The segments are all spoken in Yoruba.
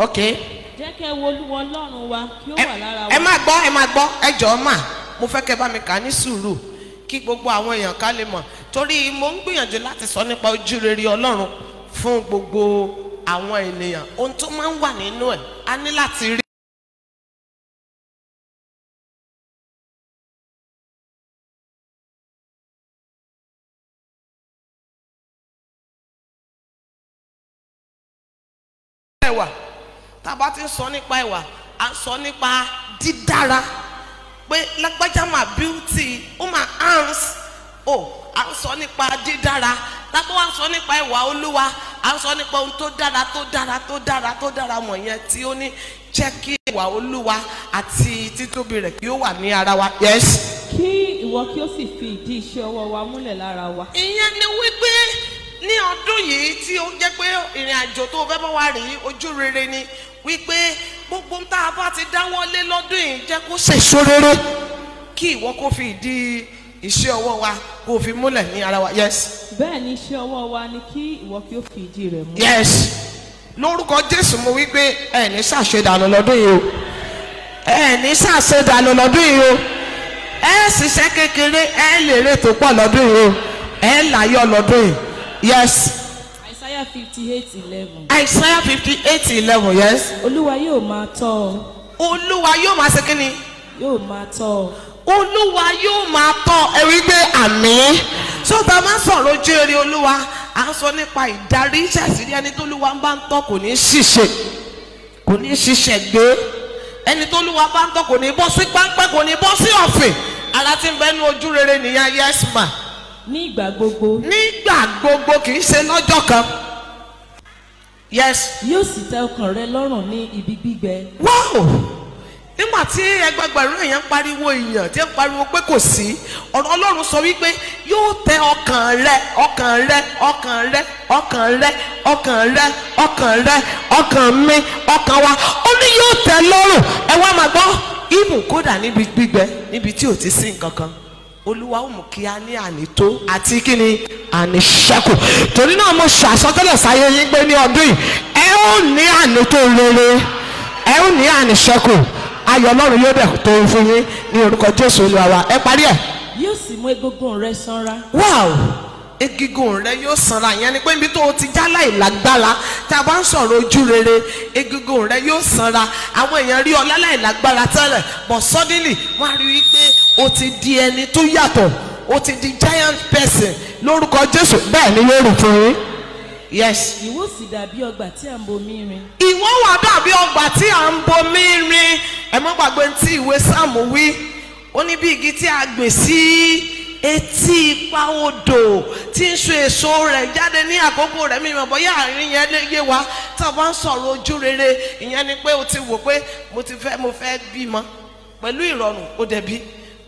Okay. Jẹ́ kẹ́ wo Olúwa Ọlọ́run wa kí ó wà lára wa. Ẹ má gbọ́, ẹ jọ̀ọ́ mà. Mo fẹ́ kẹ́ bá mi kà ní sùúrù kí gbogbo àwọn èèyàn ká lè mọ̀. Torí mo ń gbìyànjú láti sọ nípa ojú rere Ọlọ́run fún gbogbo àwọn ènìyàn. Ohun tó máa ń wà nínú ẹ̀, a ní láti rí. Ẹwà tá a bá ti ń sọ nípa ẹwà à ń sọ nípa dídára pé lágbájá máa beauty ó máa hands à ń sọ nípa dídára tábọ́ wá ń sọ nípa ẹwà Olúwa à ń sọ nípa ohun tó dára wọ̀nyẹn tí ó ní jẹ́ kí ẹwà Olúwa àti títóbi rẹ̀ kí ó wà ní ara wa. Yes. Kí ìwọ kí ó sì fi ìdí iṣẹ́ ọwọ́ wa múlẹ̀ lára wa. Ìyẹn ni wípé ní ọdún yìí tí ó jẹ́ pé ìrìn àjò tó fẹ́ bá wa rí ojú rere ni wípé gbogbo tá a bá ti dáwọ́ lé lọ́dún yìí jẹ́ kó ṣèso rere kí ìwọ kó fi ìdí iṣẹ́ ọwọ́ wa kó fi múlẹ̀ ní ara wa. Yes. Bẹ́ẹ̀ ni iṣẹ́ ọwọ́ wa ni kí ìwọ kí ó fi ìdí rẹ̀ múlẹ̀. Yes. Lórúkọ Jésù mo wí pé ẹ ní ṣàṣedànù lọ́dún yìí o, ẹ ní ṣàṣedànù lọ́dún yìí o, ẹ ṣiṣẹ́ kékeré ẹ lérè tó pọ̀ lọ́dún yìí o, ẹ láyọ̀ lọ́dún yìí. Yes. Isaiah 58:11. Isaiah 58:11. Yes. Olúwa yóò máa tọ́ ọ. Olúwa yóò máa ṣe kí ni? Yóò máa tọ́ ọ. Olúwa yóò máa tọ́ ẹ wí pé àmín. Sọ́tà máa sọ̀rọ̀ ojú eré Olúwa à ń sọ nípa ìdarí ṣàṣírí ẹni tó Olúwa bá ń tọ́ kò ní ṣìṣe kò ní ṣiṣẹ́ gbé ẹni tó Olúwa bá ń tọ́ kò ní bọ́ sí páńpẹ́ kò ní bọ́ sí ọ̀fìn ara tí ń bẹ ní ojú rere nìyẹn. Yes ma. Ní ìgbà gbogbo. Nígbà gbogbo kì í ṣe lọ́jọ́ kan. Yes. Yóò sì tẹ́ ọkàn rẹ lọ́rùn ní ibi gbígbẹ. Wow. Nígbà tí ẹgbẹgbẹ̀rún èèyàn pariwo èèyàn tí ń pariwo pé kò sí ọ̀rọ̀ Ọlọ́run sọ wípé yóò tẹ́ ọkàn rẹ ọkàn mi ọkàn wa ó ní yóò tẹ́ lọ́rùn. Ẹ wá máa gbọ́ ibù kódà níbi gbígbẹ níbi tí ò ti sí nǹkan kan Olúwa ó mú kí a ní ànító àti kí ni àníṣẹ́kù. Torí náà mo ṣàsọtẹ́lẹ̀ sáyé yín pé ní ọdún yìí ẹ ó ní ànító rere ẹ ó ní àníṣẹ́kù ayọ̀ Ọlọ́run yóò dẹ̀ tó fún yín ní orúkọ Jésù Olúwa wa. Ẹ parí ẹ̀. Yóò sì mú egungun rẹ sanra. Wow. Egungun rẹ yóò sanra ìyẹn ni pé níbi tó o ti já láìlágbára tá a bá ń sọ̀rọ̀ ojú rere egungun rẹ yóò sanra. Àwọn èèyàn rí ọ láìlágbára tẹ́lẹ̀ but suddenly wọ́n á rí i pé o ti di ẹni tó yàtọ̀ o ti di giant person lórúkọ Jésù. Bẹ́ẹ̀ ni yóò rí fún yín. Yes. Ìwọ sì dàbí ọgbà tí à ń bomi rin. Ìwọ wà dàbí ọgbà tí à ń bomi rin. Ẹ má gbàgbé tí ìwé Sáàmù wí ó ní bí igi tí a gbìn sí etí ipa odò tí ń so èso rẹ̀ jáde ní àkókò rẹ̀ mímọ́ bóyá àárín yẹn lè yé wa tá a bá ń sọ̀rọ̀ ojú rere ìyẹn ni pé o ti wò pé mo fẹ́ bímọ pẹ̀lú ìrọ̀rùn ó dẹ̀ bí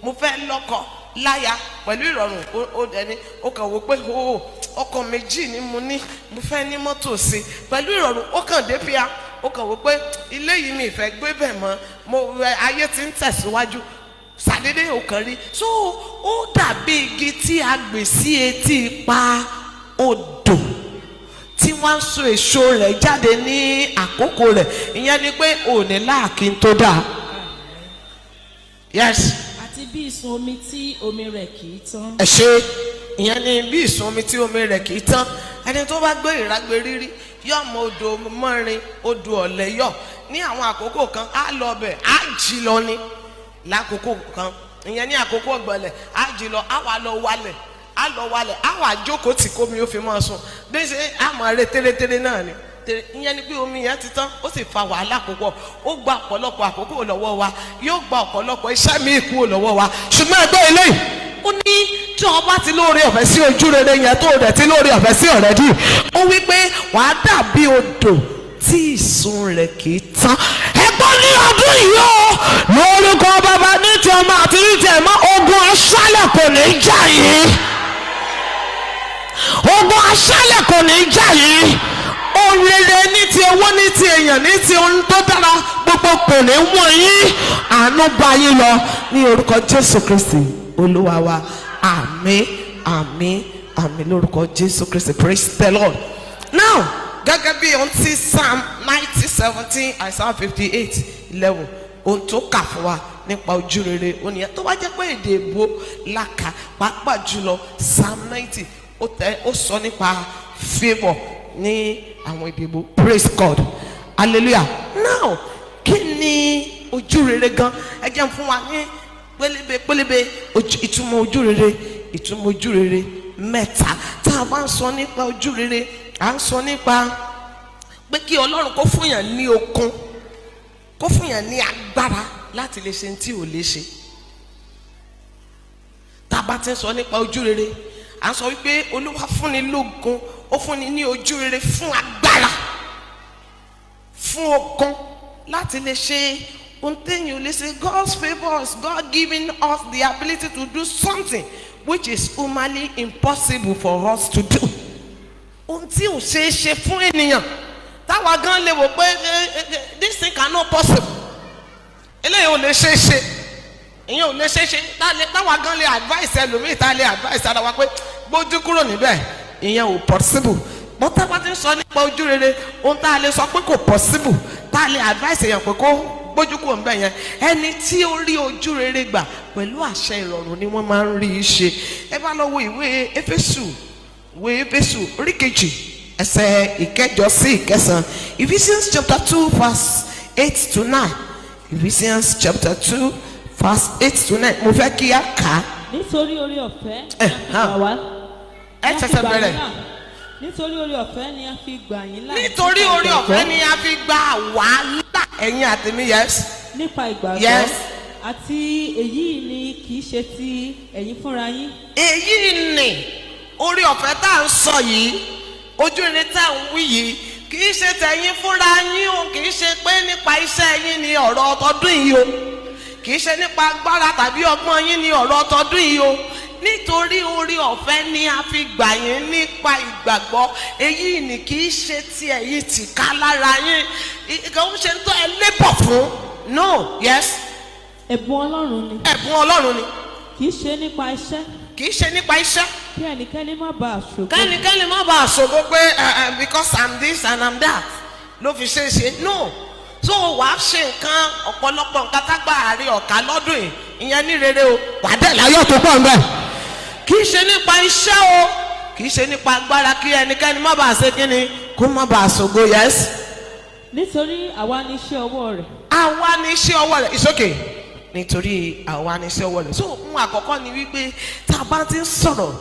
mo fẹ́ lọ́kọ láya pẹ̀lú ìrọ̀rùn ó dẹ̀ ní ó kàn wò pé ọkọ̀ méjì ni mo ní mo fẹ́ ní mọ́tò sí pẹ̀lú ìrọ̀rùn ó kàn dé bíi ó kàn wò pé ilé yìí mi ìfẹ́ gbé bẹ̀ mọ́ ayé ti ń tẹ̀síwájú sàdédé òkàn rí so ó dàbí igi tí a gbìn sí etí ipa odò tí wọ́n ń so èso rẹ̀ jáde ní àkókò rẹ̀ ìyẹn ni pé òní láàkí tó dáa. Yes. Àti bí ìsun omi tí omi rẹ̀ kì í tán. Ẹ ṣe ìyẹn ni bí ìsun omi tí omi rẹ̀ kì í tán ẹni tó bá gbé ìrágbé rírí yóò mọ odò mọ́rin odò ọ̀lẹ́yọ̀ ní àwọn àkókò kan á lọ bẹ̀ á jí lọ ní lákòókò kan ìyẹn ní àkókò ọ̀gbọ̀nlẹ̀ á jí lọ á wà lọ wálẹ̀ á wà jókòó tí kómi ó fi máa sùn bí ṣe á máa rẹ tẹ́lẹ̀tẹ́lẹ̀ náà ni ìyẹn ni pé omi yẹn ti tán ó sì fa wàhálà púpọ̀ ó gba ọ̀pọ̀lọpọ̀ àkókò lọ́wọ́ wa yóò gba ọ̀pọ̀lọpọ̀ iṣẹ́ míì kúrò lọ́wọ́ wa ṣùgbọ́n ẹgbẹ́ eléyìí ó ní tí wọ́n bá ti lóore ọ̀fẹ́ sí ojú rere yẹn tó rẹ̀ ti lóore ọ̀fẹ́ sí ọ̀rẹ́dì ó wí pé wàá dàbí odò tí ìsun rẹ̀ kì í tán. ẹgbọ́n ní ọdún yìí o lórúkọ bàbá ní ti ọmọ àti ní ti ẹ̀mọ́ ogun aṣálẹ̀ kò ní jà yìí ogun aṣálẹ̀ kò ní jà yìí ohun rere ní ti owó ní ti èèyàn ní ti ohun tó dára gbogbo kò ní wọ́n yín àánú bá yín lọ ní orúkọ Jésù Kristi Olúwa wa àmín àmín àmín lórúkọ Jésù Kristi. Praise the Lord. Now gẹ́gẹ́ bí ohun tí Psalm 90:17 Isaiah 58:11 ohun tó kà fún wa nípa ojú rere oníyẹn tó bá jẹ́ pé èdè èbó la kà pàápàá jùlọ Psalm 90 ó sọ nípa favour ní àwọn èdè èbó. Praise God, hallelujah. Now kí ni ojú rere gan? ẹ jẹ́ fún wa ní pélébé ìtumọ̀ ojú rere. Ìtumọ̀ ojú rere mẹ́ta. Tá a bá ń sọ nípa ojú rere, à ń sọ nípa pé kí Ọlọ́run kó fún yàn ní okun, kó fún yàn ní agbára láti lè ṣe tí ò lè ṣe. Tá a bá ti ń sọ nípa ojú rere, à ń sọ wípé Olúwa fúnni lókun, ó fúnni ní ojú rere fún agbára, fún okun láti lè ṣe ohun téèyàn ò lè ṣe. God's favour is God giving us the ability to do something which is humanly impossible for us to do. Ohun tí ò ṣeé ṣe fún ènìyàn táwa gan lè wò pé this thing cannot possible, eléyìí ò lè ṣeé ṣe, ìyẹn ò lè ṣeé ṣe, táwa gan lè advice ẹlòmíì, tá a lè advice ara wa pé gbójú kúrò níbẹ̀, ìyẹn ò possible. Bó tá a bá ti ń sọ nípa ojú rere, ohun tá a lè sọ pé kò possible, tá a lè advice èèyàn pé kó gbójú kúrò níbẹ̀ yẹn, ẹni tí ó rí ojú rere gbà pẹ̀lú àṣẹ ìrọ̀rùn ni wọ́n máa ń rí i ṣe. Ẹ bá lọ wo ìwé Éfésù orí kejì ẹsẹ̀ ìkẹjọ sí ìkẹsàn. Ephesians chapter 2 verse 8 to 9. Ephesians chapter 2 verse 8 to 9. Mo fẹ́ kí a kà á. Nítorí oore ọ̀fẹ́ ni a fi gbà wá. Ẹ ṣẹ̀ṣẹ̀ bẹ̀rẹ̀. Nítorí oore ọ̀fẹ́ ni a fi gbà yín là. Nítorí oore ọ̀fẹ́ ni a fi gbà wá là. Ẹ̀yin àtẹ̀mí, yes. Nípa ìgbàgbọ́. Yes. Àti èyí ni kì í ṣe ti ẹ̀yin fúnra yín. Èyí ni oore ọ̀fẹ́ tá à ń sọ yìí, ojú rere tá à ń wí yìí, kì í ṣe tẹ̀yin fúnra yín o, kì í ṣe pé nípa iṣẹ́ yín ni ọ̀rọ̀ ọtọdún yìí o, kì í ṣe nípa agbára tàbí ọgbọ́n yín ni ọ̀rọ̀ ọtọdún yìí o. Nítorí oore ọ̀fẹ́ ni a fi gbà yín nípa ìgbàgbọ́. Èyí ni kì í ṣe ti ẹ̀yin tìká lára yín, kò ń ṣe tó ẹ lébọ̀ fún. No, yes. Ẹ̀bùn Ọlọ́run ni. Ẹ̀bùn Ọlọ́run ni. Kì í ṣe nípa iṣẹ́. Kì í ṣe nípa iṣẹ́. Kí ẹnikẹ́ni má bàa ṣògo. Kẹ́nikẹ́ni má bàa ṣògo pé because I'm this and I'm that ló fi ṣe é ṣe. No. So wàá ṣe nǹkan ọ̀pọ̀lọpọ̀ nǹkan tágbà àárẹ̀ ọ̀ka lọ́dún yìí, ìyẹn ní rere o, pàdé láyọ̀ tó pọ̀ nbẹ̀. Kì í ṣe nípa iṣẹ́ o, kì í ṣe nípa agbára, kí ẹnikẹ́ni má bàa ṣe kí ni, kó má bàa ṣògo. Yes. Nítorí àwa ni iṣẹ́ ọwọ́ rẹ̀. Àwa ni iṣẹ́ ọwọ́ rẹ̀. It's okay. Nítorí àwa ni iṣẹ́ ọwọ́ rẹ̀. So ohun àkọ́kọ́ ni wípé tá a bá ti ń sọ̀rọ̀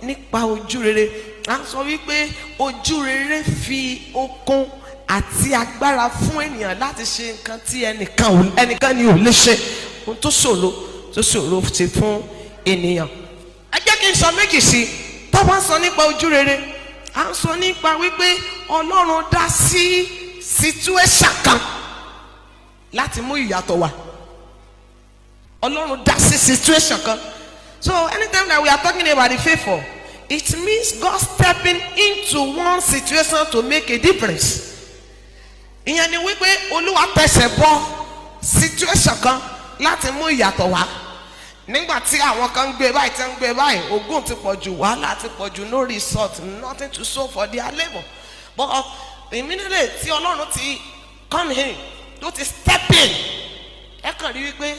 nípa ojú rere, à ń sọ wípé ojú rere fi okun àti agbára fún ènìyàn láti ṣe nǹkan tí ẹnìkan ni ò lè ṣe. Ohun tó ṣòro ṣe fún ènìyàn. Ẹ jẹ́ kí n sọ méjì sí i. Tá a bá sọ nípa ojú rere, à ń sọ nípa wípé Ọlọ́run dá sí situation kan láti mú ìyàtọ̀ wá. Ọlọ́run dá sí situation kan. So anytime that we are talking about the favour, it means God stepping into one situation to make a difference. Ìyẹn ni wípé Olúwa tẹsẹ̀ bọ situation kan láti mú ìyàtọ̀ wá. Nígbà tí àwọn kan ń gbé báyìí tí ń gbé báyìí, ogun ti pọ̀ jù, wàhálà ti pọ̀ jù, no result, nothing to show for their labour. But immediately tí Ọlọ́run ti come in, tó ti step in, ẹ kàn rí wípé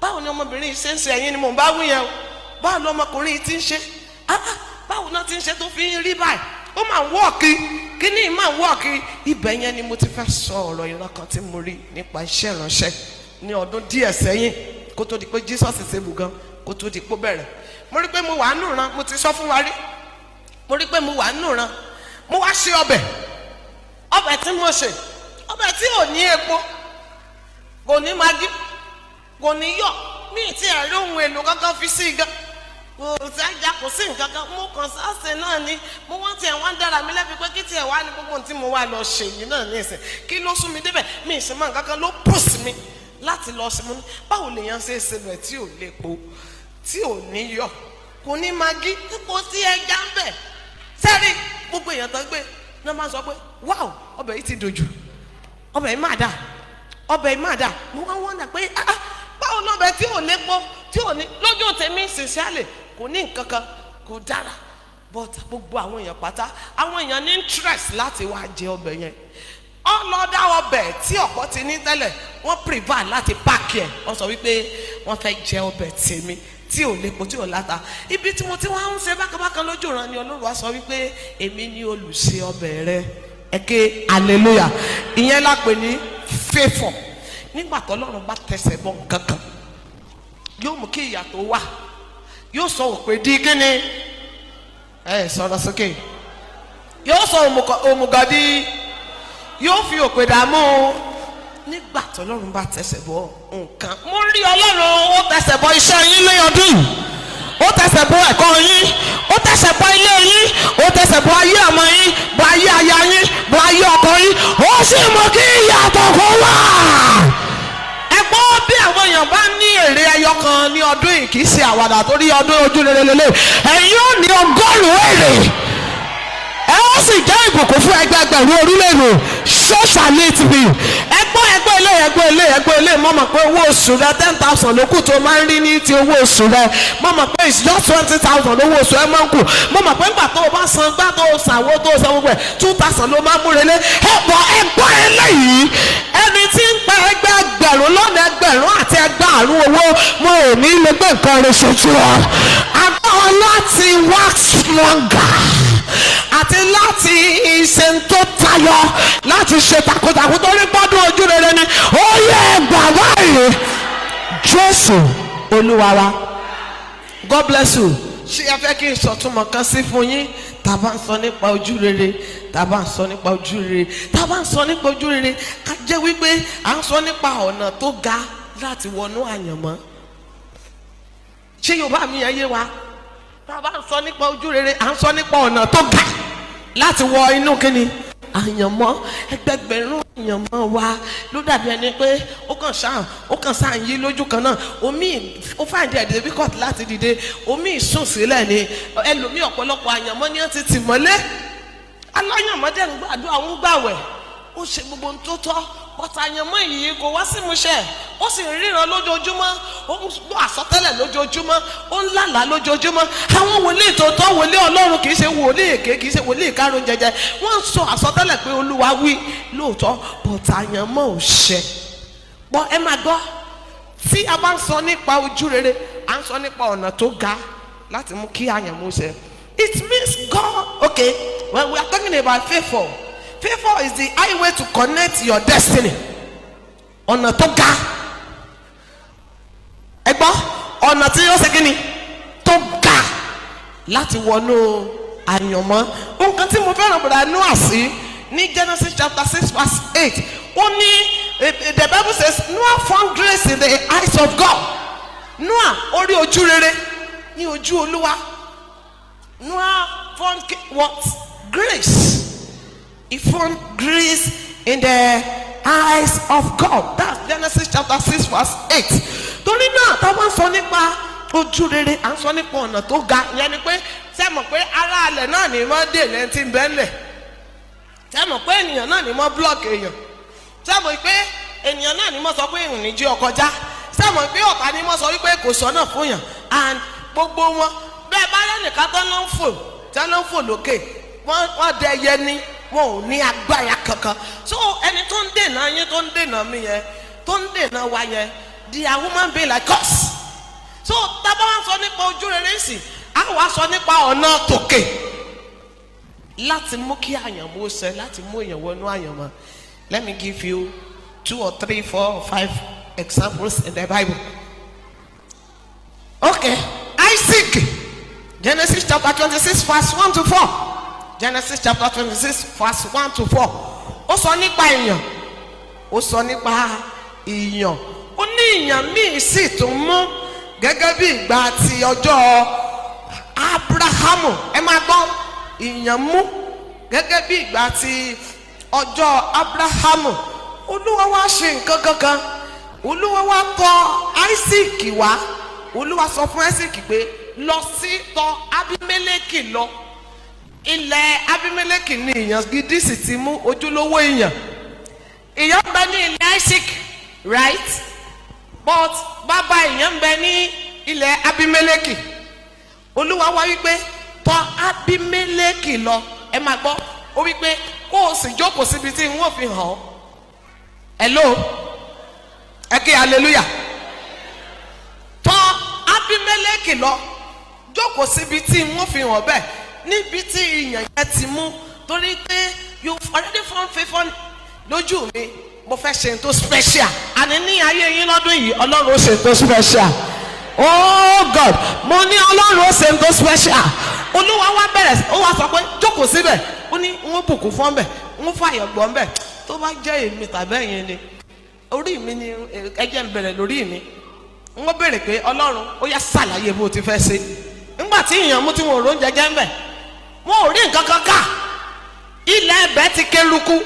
báwo ni ọmọbìnrin ṣe ń ṣe, ẹ̀yin ni mò ń bá wí yẹn o, báwo ni ọmọkùnrin ti ń ṣe, báwo náà ti ń ṣe tó fi ń rí báyìí, ó máa ń wọ́ọ̀kì, kíní máa ń wọ́ọ̀kì. Ibẹ̀ yẹn ni mo ti fẹ́ sọ ọ̀rọ̀ ìran kan tí mo rí nípa iṣẹ́ ìránṣẹ́ ní ọdún díẹ̀ sẹ́yìn, kó tó di pé Jesus ṣe bùgán, kó tó di pé ó bẹ̀rẹ̀. Mo rí pé mo wà nù ran, mo ti sọ fún wa rí, mo rí pé mo wà nù ran, mo wá ṣe ọbẹ̀ tí mo ṣe, ọbẹ̀ tí ò ní epo, kò ní magí, kò ní yọ̀, mi ti ẹ̀rí ohun èlò kankan fi sí gan, kò sẹ́jà, kò sí nǹkan kan, mo kàn sáṣẹ náà ni. Mo wá tiẹ̀ wá ń dára mi lẹ́bi pé kí tiẹ̀ wá ní gbogbo tí mo wá lọ ṣe yìí náà ní ìsìn, kí ló sún mi débẹ̀, mi ì ṣe mọ́ nǹkan kan ló pùsì mi láti lọ sí. Mo ní báwo lèèyàn ṣe é ṣe bẹ̀ tí ò lépo, tí ò ní yọ̀, kò ní magí, kò sí ẹja ń bẹ̀. Sẹ́rí gbogbo èèyàn tó gbé náà máa sọ pé wow, ọbẹ̀ yìí ti dojú, ọbẹ̀ yìí má dà, ọbẹ̀ yìí má dà. Mo wá wọ́n dà pé báwo lọ́bẹ̀ tí ò lépo, tí ò ní, lójú tèmi sincerely kò ní nǹkan kan, kò dára. but gbogbo àwọn èèyàn pátá àwọn èèyàn ní interest láti wá jẹ ọbẹ̀ yẹn. Ọlọ́dà ọbẹ̀ tí ọ̀pọ̀ ti ní tẹ́lẹ̀ wọ́n prefer láti páàkì ẹ̀ wọ́n sọ wípé wọ́n fẹ́ jẹ ọbẹ̀ tèmi tí ò lépo tí ò láta. Ibi tí mo ti wá ń ṣe bákanbákan lójú ìran ni Ọlọ́run wá sọ wípé èmi ni olùṣe ọbẹ̀ rẹ. Ẹ̀kẹ́ hallelujah. Ìyẹn la pè ní favour. Nígbà tó Ọlọ́run bá tẹsẹ̀ bọ nǹkan kan yóò mú kí ìyàtọ̀ wà, yóò sọ òpè di kíni sọ̀rọ̀ sókè, yóò sọ òmùgọ̀ di, yóò fi òpè dààmú. Nígbà tó Ọlọ́run bá tẹsẹ̀ bọ nǹkan, mo rí Ọlọ́run ó tẹsẹ̀ bọ iṣẹ́ yín ní ọdún yìí, ó tẹsẹ̀ bọ ẹ̀kọ́ yín, ó tẹsẹ̀ bọ ilé yín, ó tẹsẹ̀ bọ ayé ọmọ yín, bọ ayé aya yín, bọ ayé ọkọ yín, ó sì mú kí ìyàtọ̀ kó wà. Ẹ̀gbọ́n bí àwọn èèyàn bá ní èrè ẹyọ kan ní ọdún yìí kì í ṣe àwàdà torí ọdún ojú rere lélẹ̀, ẹ̀yin ò ní 100 èrè, ẹ ó sì jẹ́ ìbùkún fún ẹgbẹgbẹ̀rún orílẹ̀-èdè. So shall it be. Ẹgbẹ́ ilé mo mọ̀ pé owó oṣù rẹ 10,000 ló kù tó máa ń rí ní ti owó oṣù rẹ. Mo mọ̀ pé it's just 20,000 owó oṣù ẹ máa ń kù. Mo mọ̀ pé nígbà tó o bá san gbá tó o sanwó tó o san gbogbo ẹ̀ 2,000 ló máa ń múrelé. Ẹgbọ́n eléyìí ẹni tí ń pa ẹgbẹ̀rún lọ́nà ẹgbẹ̀rún àti ẹgbàárún owó mo ò ní lè gbé nǹkan rẹ ṣojú ọ. Àgbọ̀n láti wax stronger àti láti ṣe tó tayọ, láti ṣe takuntakun torí gbọ́dún ojú rere ni. Ó yẹ bàbá yìí Jésù Olúwa wa. God bless you. Ṣé ẹ fẹ́ kí n sọ̀túnmọ̀ kan sí fún yín? Tá bá ń sọ nípa ojú rere, tá bá ń sọ nípa ojú rere, tá bá ń sọ nípa ojú rere, ká jẹ́ wípé à ń sọ nípa ọ̀nà tó ga láti wọnú àyànmọ́. Ṣé Yorùbá mi yẹn yé wa? Tá bá ń sọ nípa ojú rere, à ń sọ nípa ọ̀nà tó ga láti wọ inú kíni àyànmọ́. Ẹgbẹgbẹ̀rún àyànmọ́ wa ló dàbí ẹni pé ó kàn sáà yí lójú kan náà. Omi ó find it difficult láti dìde, omi sùn sílẹ̀ ni. Ẹlòmíì ọ̀pọ̀lọpọ̀ àyànmọ́ ni wọ́n ti tì mọ́lé. Aláyànmọ́dé ń gbàdúrà ń gbàwẹ̀, ó ṣe gbogbo ohun tó tọ́, bọ́tà àyànmọ́ yìí kò wá sí ìmúṣẹ. Ó sì ń ríran lójoojúmọ́, ó ń gbọ́ àsọtẹ́lẹ̀ lójoojúmọ́, ó ń lálàá lójoojúmọ́. Àwọn wòlíì tòótọ́, wòlíì Ọlọ́run kì í ṣe wòlíì èké, kì í ṣe wòlíì kárùn jẹjẹ. Wọ́n ń sọ àsọtẹ́lẹ̀ pé Olúwa wí lóòótọ́, bọ́tà àyànmọ́ ò ṣẹ. Bọ́ ẹ máa gbọ́, tí a bá ń sọ nípa ojú rere, à ń sọ nípa ọ̀nà tó ga láti mú kí àyànmọ́ ṣẹ. It means God. Okay, when we are talking about favor, favor is the highway to connect your destiny. Ọ̀nà tó ga. Ẹ gbọ́, ọ̀nà tí yóò ṣe kí ni? Tó ga láti wọnú àyànmọ́. Nǹkan tí mo fẹ́ràn bọ̀dá Noah sí ní Genesis chapter 6 verse 8. Ó ní the Bible says Noah found grace in the eyes of God. Noah ó rí ojú rere ní ojú Olúwa. Noah found what? Grace. He found grace in the eyes of God. That's Genesis chapter 6 verse 8. Torí náà tá a bá ń sọ nípa ojú rere, à ń sọ nípa ọ̀nà tó ga. Ìyẹn ni pé ṣé mọ̀ pé ará alẹ̀ náà ni wọ́n dè lẹ́yìn tí ń bẹ́ ńlẹ̀. Ṣé mọ̀ pé ènìyàn náà ni wọ́n blọ́ọ̀kì èèyàn. Ṣé mọ̀ pé ènìyàn náà ni wọ́n sọ pé ìrìn ní jí ọkọ̀ já. Ṣé mọ̀ pé ọ̀tá ni wọ́n sọ wípé kò sọ́nà fún yàn. And gbogbo wọn bẹ́ẹ̀ bá lẹ́nìkan tó ló ń fò lókè, wọ́n dẹyẹ ní, wọn ò ní agbára kankan. So ẹni tó ń dènà yín, tó ń dènà mi yẹn, tó ń dènà wa yẹn, they are human being like us. So tábà wá sọ nípa ojú rere sí, a wá sọ nípa ọ̀nà tòkè láti mú kí àyànmọ́ ṣẹ, láti mú èèyàn wọnú àyànmọ́. Let me give you 2 or 3, 4 or 5 examples in the Bible. Okay, Isaac, Genesis chapter 26 verse 1 to 4. Genesis chapter 26 verse 1 to 4. Ó sọ nípa èèyàn, ó sọ nípa èèyàn. Ó ní èèyàn míì sì tún mú gẹ́gẹ́ bí ìgbà ti ọjọ́ Abrahamu. Ẹ máa gbọ́, èèyàn mú gẹ́gẹ́ bí ìgbà ti ọjọ́ Abrahamu. Olúwa wá ṣe nǹkan kankan. Olúwa wá tọ̀ Isaac wá. Olúwa sọ fún Isaac pé lọ sí tọ̀ Abimeleki lọ. Ilẹ̀ Abimeleki ni èèyàn gidi sì ti mú ojúlówó èèyàn. Èèyàn ń bẹ ní ilẹ̀ Isaac, right? But bàbá èèyàn ń bẹ ní ilẹ̀ Abimeleki. Olúwa wá wípé tọ̀ Ábímẹ́lẹ́kì lọ ẹ máa gbọ́ ó wí pé kó o sì jókòó síbi tí n ó fi hàn ọ́ hello ẹ kí hallelujah tọ̀ Ábímẹ́lẹ́kì lọ jókòó síbi tí n ó fi hàn bẹ́ẹ̀ níbi tí ìyàn yẹn ti mú torí pé you already found favour lójú mi mo fẹ́ ṣe n tó special àní ní ayé yín lọ́dún yìí Ọlọ́run ó ṣe n tó special oh God mo ní Ọlọ́run ó ṣe n tó special Olúwa wá bẹ̀rẹ̀ ó wá sọ pé jókòó síbẹ̀ ó ní n ó bùkún fún bẹ̀ n ó fàyọ̀ gbọ́n bẹ̀ tó bá jẹ́ èmi tàbí ẹ̀yin ni orí mi ni ẹjẹ́ ń bẹ̀rẹ̀ lórí mi n ó béèrè pé Ọlọ́run ó yá ṣàlàyé bó ti fẹ́ ṣe nígbà tí ìyàn mú tí wọn ò rò ń jẹjẹ ń bẹ̀ wọn ò rí nǹkan kan ká ilẹ̀ ẹ̀bẹ̀ ti kéruku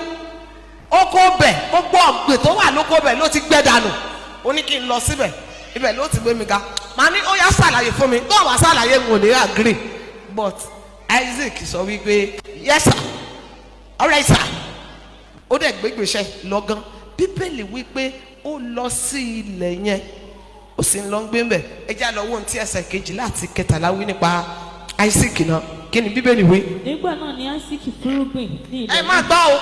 oko bẹ̀ gbogbo ọ̀gbìn tó wà lóko bẹ̀ ló ti gbẹ dànù ó ní kí n lọ síbẹ̀ ibẹ̀ ló ti gbé mi ga màá ní ó yá ṣàlàyé fún mi tó wàá ṣàlàyé n ò ní agree but Isaac sọ wípé yes sir alright sir ó dẹ̀ gbégbèsè lọ́gán Bíbélì wípé ó lọ sí ilẹ̀ yẹn ó sì ń lọ gbé mbẹ̀ ẹ já lọ wo ohun tí ẹsẹ̀ kejìlá àti kẹtàlá wí nípa Isaac náà kí ni Bíbélì wí. nígbà náà ni Isaac fúrúgbìn ní ilẹ̀ náà. ẹ má gbọ́ o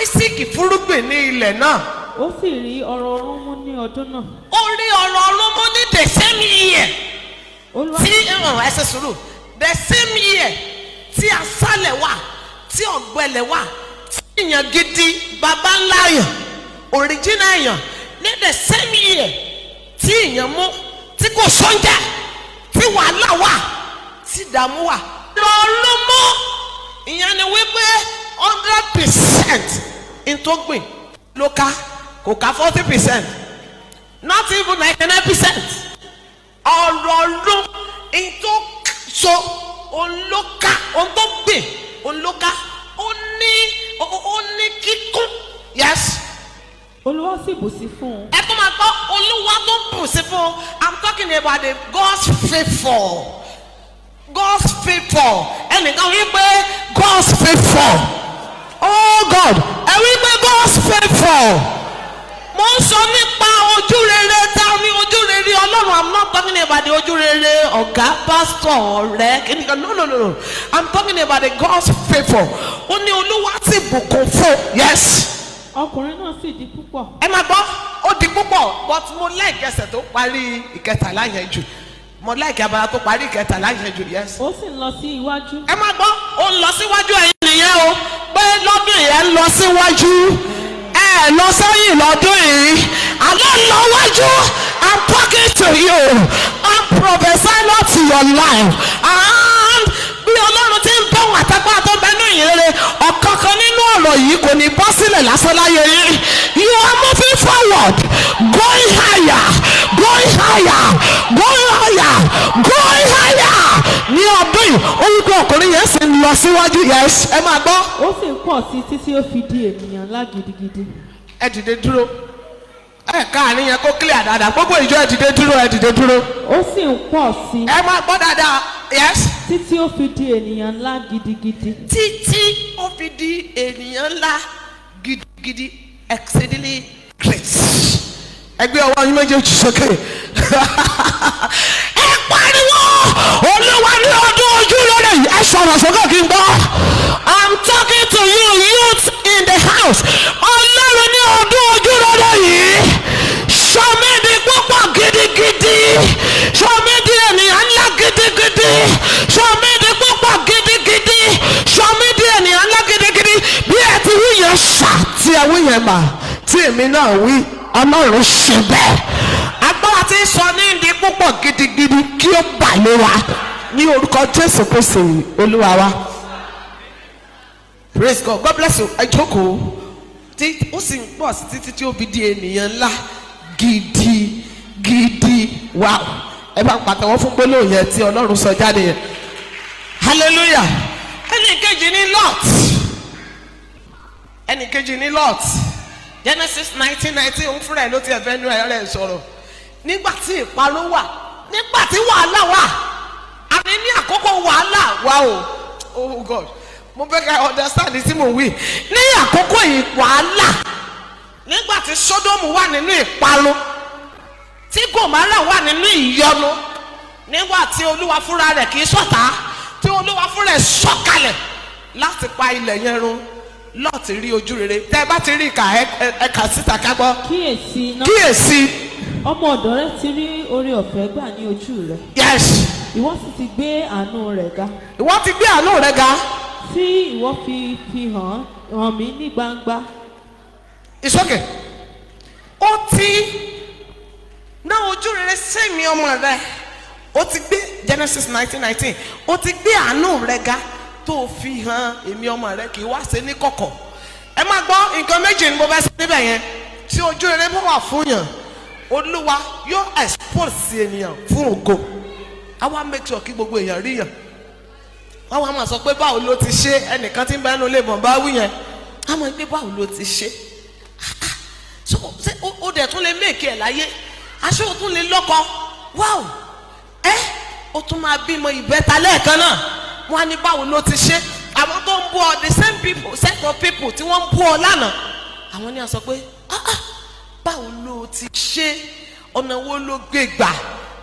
Isaac fúrúgbìn ní ilẹ̀ náà. ó sì rí ọrọ̀ ọ̀run mú ní ọdún náà. ó rí ọrọ̀ ọ̀run mú ní the same year tí ẹsẹ̀ sùúrù the same year tí aṣálẹ̀ wà tí ọ̀gbẹlẹ̀ wà tí èèyàn gidi baba ńlá èèyàn original èèyàn ní the same year tí èèyàn mú tí kò sọ́njà tí wàhálà wà tí ìdààmú wà. lọ́ọ́lọ́ mọ́ ìyẹn ni wípé 100% ntọ́gbìn ló ká kò ká 40% not even 99% ọ̀rọ̀ ló ntọ́ so olóka ntọ́gbìn olóka ó ní kíkún yes. Olúwa sì bù sí fún un. ẹ tó máa gbọ́ Olúwa tó bù sí fún un I'm talking about the God's favour. God's favour ẹnìkan wí pé God's favour oh God ẹ wí pé God's favour mo ń sọ nípa ojú rere tá a ní ojú rere Ọlọ́run I'm not talking about the ojú rere ọ̀gá pastor ọ̀rẹ́ kìnìkan no I'm talking about the God's favour ó ní Olúwa sì bùkún fún yes. ọkùnrin náà sì di púpọ̀. ẹ máa gbọ́ ó di púpọ̀ but mo like ẹsẹ̀ tó parí ìkẹtàlá yẹn jù mo like abala tó parí ìkẹtàlá yẹn jù yes. ó sì ń lọ sí iwájú. ẹ máa gbọ́ ó ń lọ síwájú ẹ̀yin nìyẹn o pé lọ́dún yẹn ń lọ síwájú ẹ lọ sẹ́yìn lọ́dún yìí àlọ́ ń lọ wájú I'm talking to you I'm prophesying not to your life and bí Ọlọ́run ti ń bọ̀ wọ́n àtàkùn àtọ́bẹ́nú ìrere ọ̀kankan nínú ọ̀rọ̀ yìí kò ní bọ́ sílẹ̀ lásán láyé yìí you are moving forward going higher going higher going higher going higher ní ọdún yìí ó wí pé ọkùnrin yẹn sì ń lọ síwájú yes ẹ máa gbọ́. ó sì ń pọ̀ sí títí ó fi di ènìyàn ńlá gidigidi. ẹ dìde dúró ẹ káàrin yẹn kó clear dáadáa gbogbo ìjọ ẹ dìde dúró ẹ dìde dúró. ó sì ń pọ̀ sí. ẹ máa gbọ́ dáadáa yes. títí ó fi di ènìyàn ńlá gidigidi. títí ó fi di ènìyàn ńlá gidigidi exceedingly great. ẹgbẹ́ ọwọ́ yín méjèèjì sókè. ẹ pariwo Olúwa ní ọdún ojú lórí ẹ sọ̀rọ̀ sókè kí n gbọ́. I'm talking to you youth in the house. Ọlọ́run ní ọdún ojú lórí yìí. Sọmi di púpọ̀ gidigidi. Sọmi di ènìyàn ńlá gidigidi. Sọmi di púpọ̀ gidigidi. Sọmi di ènìyàn ńlá gidigidi. Bí ẹ ti wí yẹn ṣá tí ẹ wí yẹn mà tí èmi náà wí Ọlọ́run ṣe bẹ́ẹ̀. Agbára tí ń sọ ní ìdí púpọ̀ gidigidi kí ó bà lé wa ní orúkọ Jésù Kristi Olúwa wa. Praise God. God bless you. Ẹ jókòó. Tí ó sì ń pọ̀ sí títí tí ó fi di ènìyàn ńlá gidigidi wow. Ẹ bá ń pàtẹ́wọ́ fún gbólóhùn yẹn tí Ọlọ́run sọ jáde yẹn. Hallelujah. Ẹnì kejì ní Lot. Ẹnì kejì ní Lot. Genesis 19:19 òun fúnra ẹ̀ ló ti ẹ̀fẹ́ nú ẹ̀ rẹ̀ sọ̀rọ̀. Nígbà tí ìparun wà, nígbà tí wàhálà wà, àní ní àkókò wàhálà wà o. Oh God. Mo fẹ́ ká understand tí mo wí ní àkókò ìwàhálà nígbà tí Sódómù wà nínú ìparun tí Gòmárà wà nínú ìyọnu nígbà tí Olúwa fúnra rẹ̀ kì í ṣọ̀tá tí olúwa fún rẹ̀ sọ̀kalẹ̀ láti pa ilẹ̀ yẹn run, Lọ́ọ̀tì rí ojú rere. tẹ́ ẹ bá ti rí ìkà ẹ̀ka síta ká gbọ́. kíyèsí náà kíyèsí. ọmọ ọ̀dọ̀ rẹ ti rí oore ọ̀fẹ́ gbà ní ojú rẹ. yes. ìwọ sì ti gbé àánú rẹ̀ ga. ìwọ ti gbé àánú rẹ̀ ga. tí ìwọ fi hàn mí ní gbangba. it's okay. ó ti ná ojú rere sẹ́mi ọmọ rẹ̀. ó ti gbé Genesis 19:19. ó ti gbé àánú rẹ̀ ga tó fi hàn èmi ọmọ rẹ̀ kì í wá ṣe ní kọ̀kọ̀. ẹ máa gbọ́ nǹkan méjì ní mo bá ṣe níbẹ̀ yẹn. tí ojú rere bá wà fún yàn, olúwa yóò expose ènìyàn fún ògo. a wá make sure kí gbogbo èèyàn rí yàn. wọ́n wá máa sọ pé báwo ló ti ṣe, ẹnìkan tí ń bẹ́ẹ̀ nù lè bọ̀ bá wí yẹn. a máa ń pé báwo ló ti ṣe. so ó dẹ̀ tún lè make ẹ̀ láyé. aṣọ ó tún lè lọ́kọ. wow ó tún máa bímọ ìbẹ́ta lẹ́ẹ̀kan náà. wọ́n á ní báwo ló ti ṣe. àwọn tó ń bú ọ the same people set of people tí wọ́n ń bú ọ lánàá. àwọn ní a sọ pé báwo ló ti ṣe, ọ̀nà wo ló gbé gbà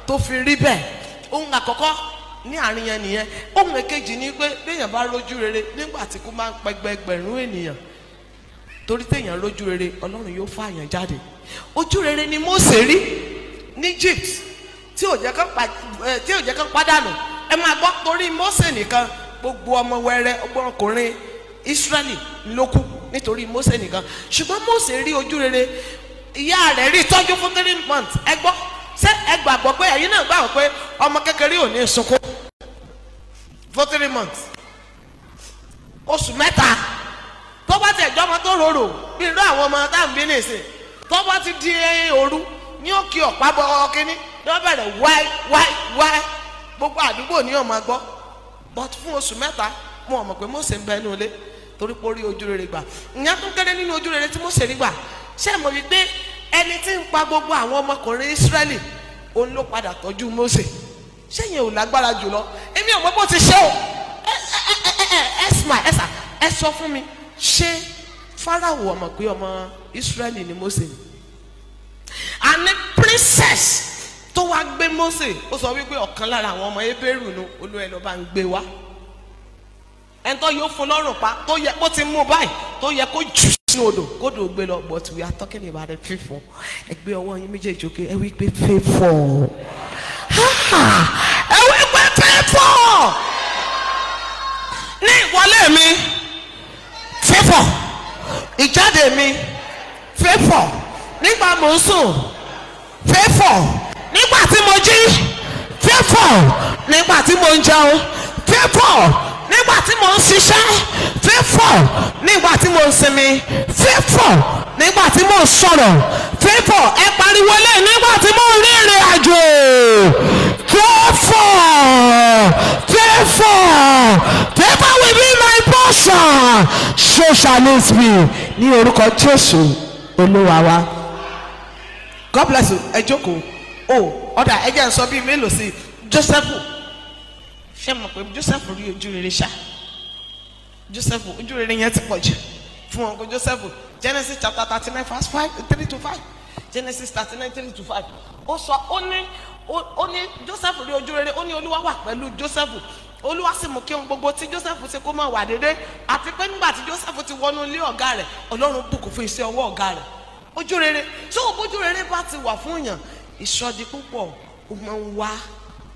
tó fi rí bẹ́ẹ̀. ohun àkọ́kọ́ ní àárín yẹn nìyẹn. ohun èkejì ni pé béèyàn bá rójú rere nígbà tí kò máa ń pẹgbẹgbẹ̀rún ènìyàn, torí téèyàn rójú rere Ọlọ́run yóò fààyàn jáde. ojú rere ni Mósè rí ní Egypt tí ò jẹ́ kán pàdánù. ẹ máa gbọ́, torí Mósè nìkan gbogbo ọmọ wẹrẹ ọgbọ́nkùnrin Ísírẹ́lì ló kú nítorí Mósè nìkan. ṣùgbọ́n Mósè rí ojú rere, ìyá rẹ̀ rí tọ́jú fún 3 months. ẹ gbọ́, ṣé ẹ gbàgbọ́ pé ẹ̀yin náà gbàgbọ́ pé ọmọ kékeré ò ní sunkún for 3 months, oṣù mẹ́ta? tó bá ti ẹ̀jọ́ ọmọ tó rorò bí irú àwọn ọmọ tá à ń bí nìsín, tó bá ti di òru ní òkè ọ̀pá bọ́ kínní ní wọ́n bẹ̀rẹ̀ wáí gbogbo àdúgbò ní ọmọ gbọ́. but fún oṣù mẹ́ta mo mọ̀ pé Mósè ń bẹ inú ilé torí pé ó rí ojú rere gbà. ìyẹn tún kéré nínú ojú rere tí Mósè rí gbà. ṣé mo rí pé ẹni tí ń pa gbogbo àwọn ọmọkùnrin Ísírẹ́lì òun ló padà tọ́jú Mósè? ṣé yẹn ò lágbára jùlọ? èmi ò mọ̀ bó ti ṣe o. ẹ sọ fún mi, ṣé Fáráò ọmọ pé ọmọ Ísírẹ́lì ni Mósè ni? àní princess tó wá gbé Mósè, ó sọ wípé ọ̀kan lára àwọn ọmọ Hébérù nu olú ẹ lọ bá ń gbé wá. ẹni tó yóò fún lọ́rùn pa, tó yẹ kó ti mú báyìí, tó yẹ kó jù sínú odò kódò gbé lọ. but we are talking about the fífọ̀. ẹ gbé ọwọ́ yín méjèèjì òkè, ẹ wí pé fífọ̀. ẹ wí pé fífọ̀. ní ìwọlé mi fífọ̀, ìjáde mi fífọ̀, nígbà mò ń sùn fífọ̀, nígbà tí mo jí fífọ̀, nígbà tí mo ń jẹun fífọ̀, nígbà tí mo ń ṣiṣẹ́ fífọ̀, nígbà tí mo ń sinmi fífọ̀, nígbà tí mo ń sọ̀rọ̀ fífọ̀. ẹ pariwo lé, nígbà tí mo ń rí ìrìn àjò fífọ̀, fífọ̀, fífọ̀ will be my portion, so shall it be, ní orúkọ Jésù Olúwa wa. God bless you. ẹ jókòó. ọ̀dà ẹ jẹ́ n sọ bíi mélòó sí Jósẹ́fù. ṣé mo pé Jósẹ́fù rí ojú rere ṣá? Jósẹ́fù ojú rere yẹn ti pọ̀ jù fún wọn kó Jósẹ́fù. Genesis chapter 39 verse 3-5. Genesis 39 3-5. ó sọ ó ní Jósẹ́fù rí ojú rere, ó ní Olúwa wà pẹ̀lú Jósẹ́fù, Olúwa sì mú kí ohun gbogbo tí Jósẹ́fù ṣe kó máa wà déédéé, àti pé nígbà tí Jósẹ́fù ti wọnú ilé ọ̀gá rẹ̀, Ọlọ́run bùkún fún iṣẹ́ ọwọ́ ọ̀gá rẹ̀. ojú rere, tó o bójú rere bá ti wà fún yàn, ìṣọ́di púpọ̀ ó máa ń wá.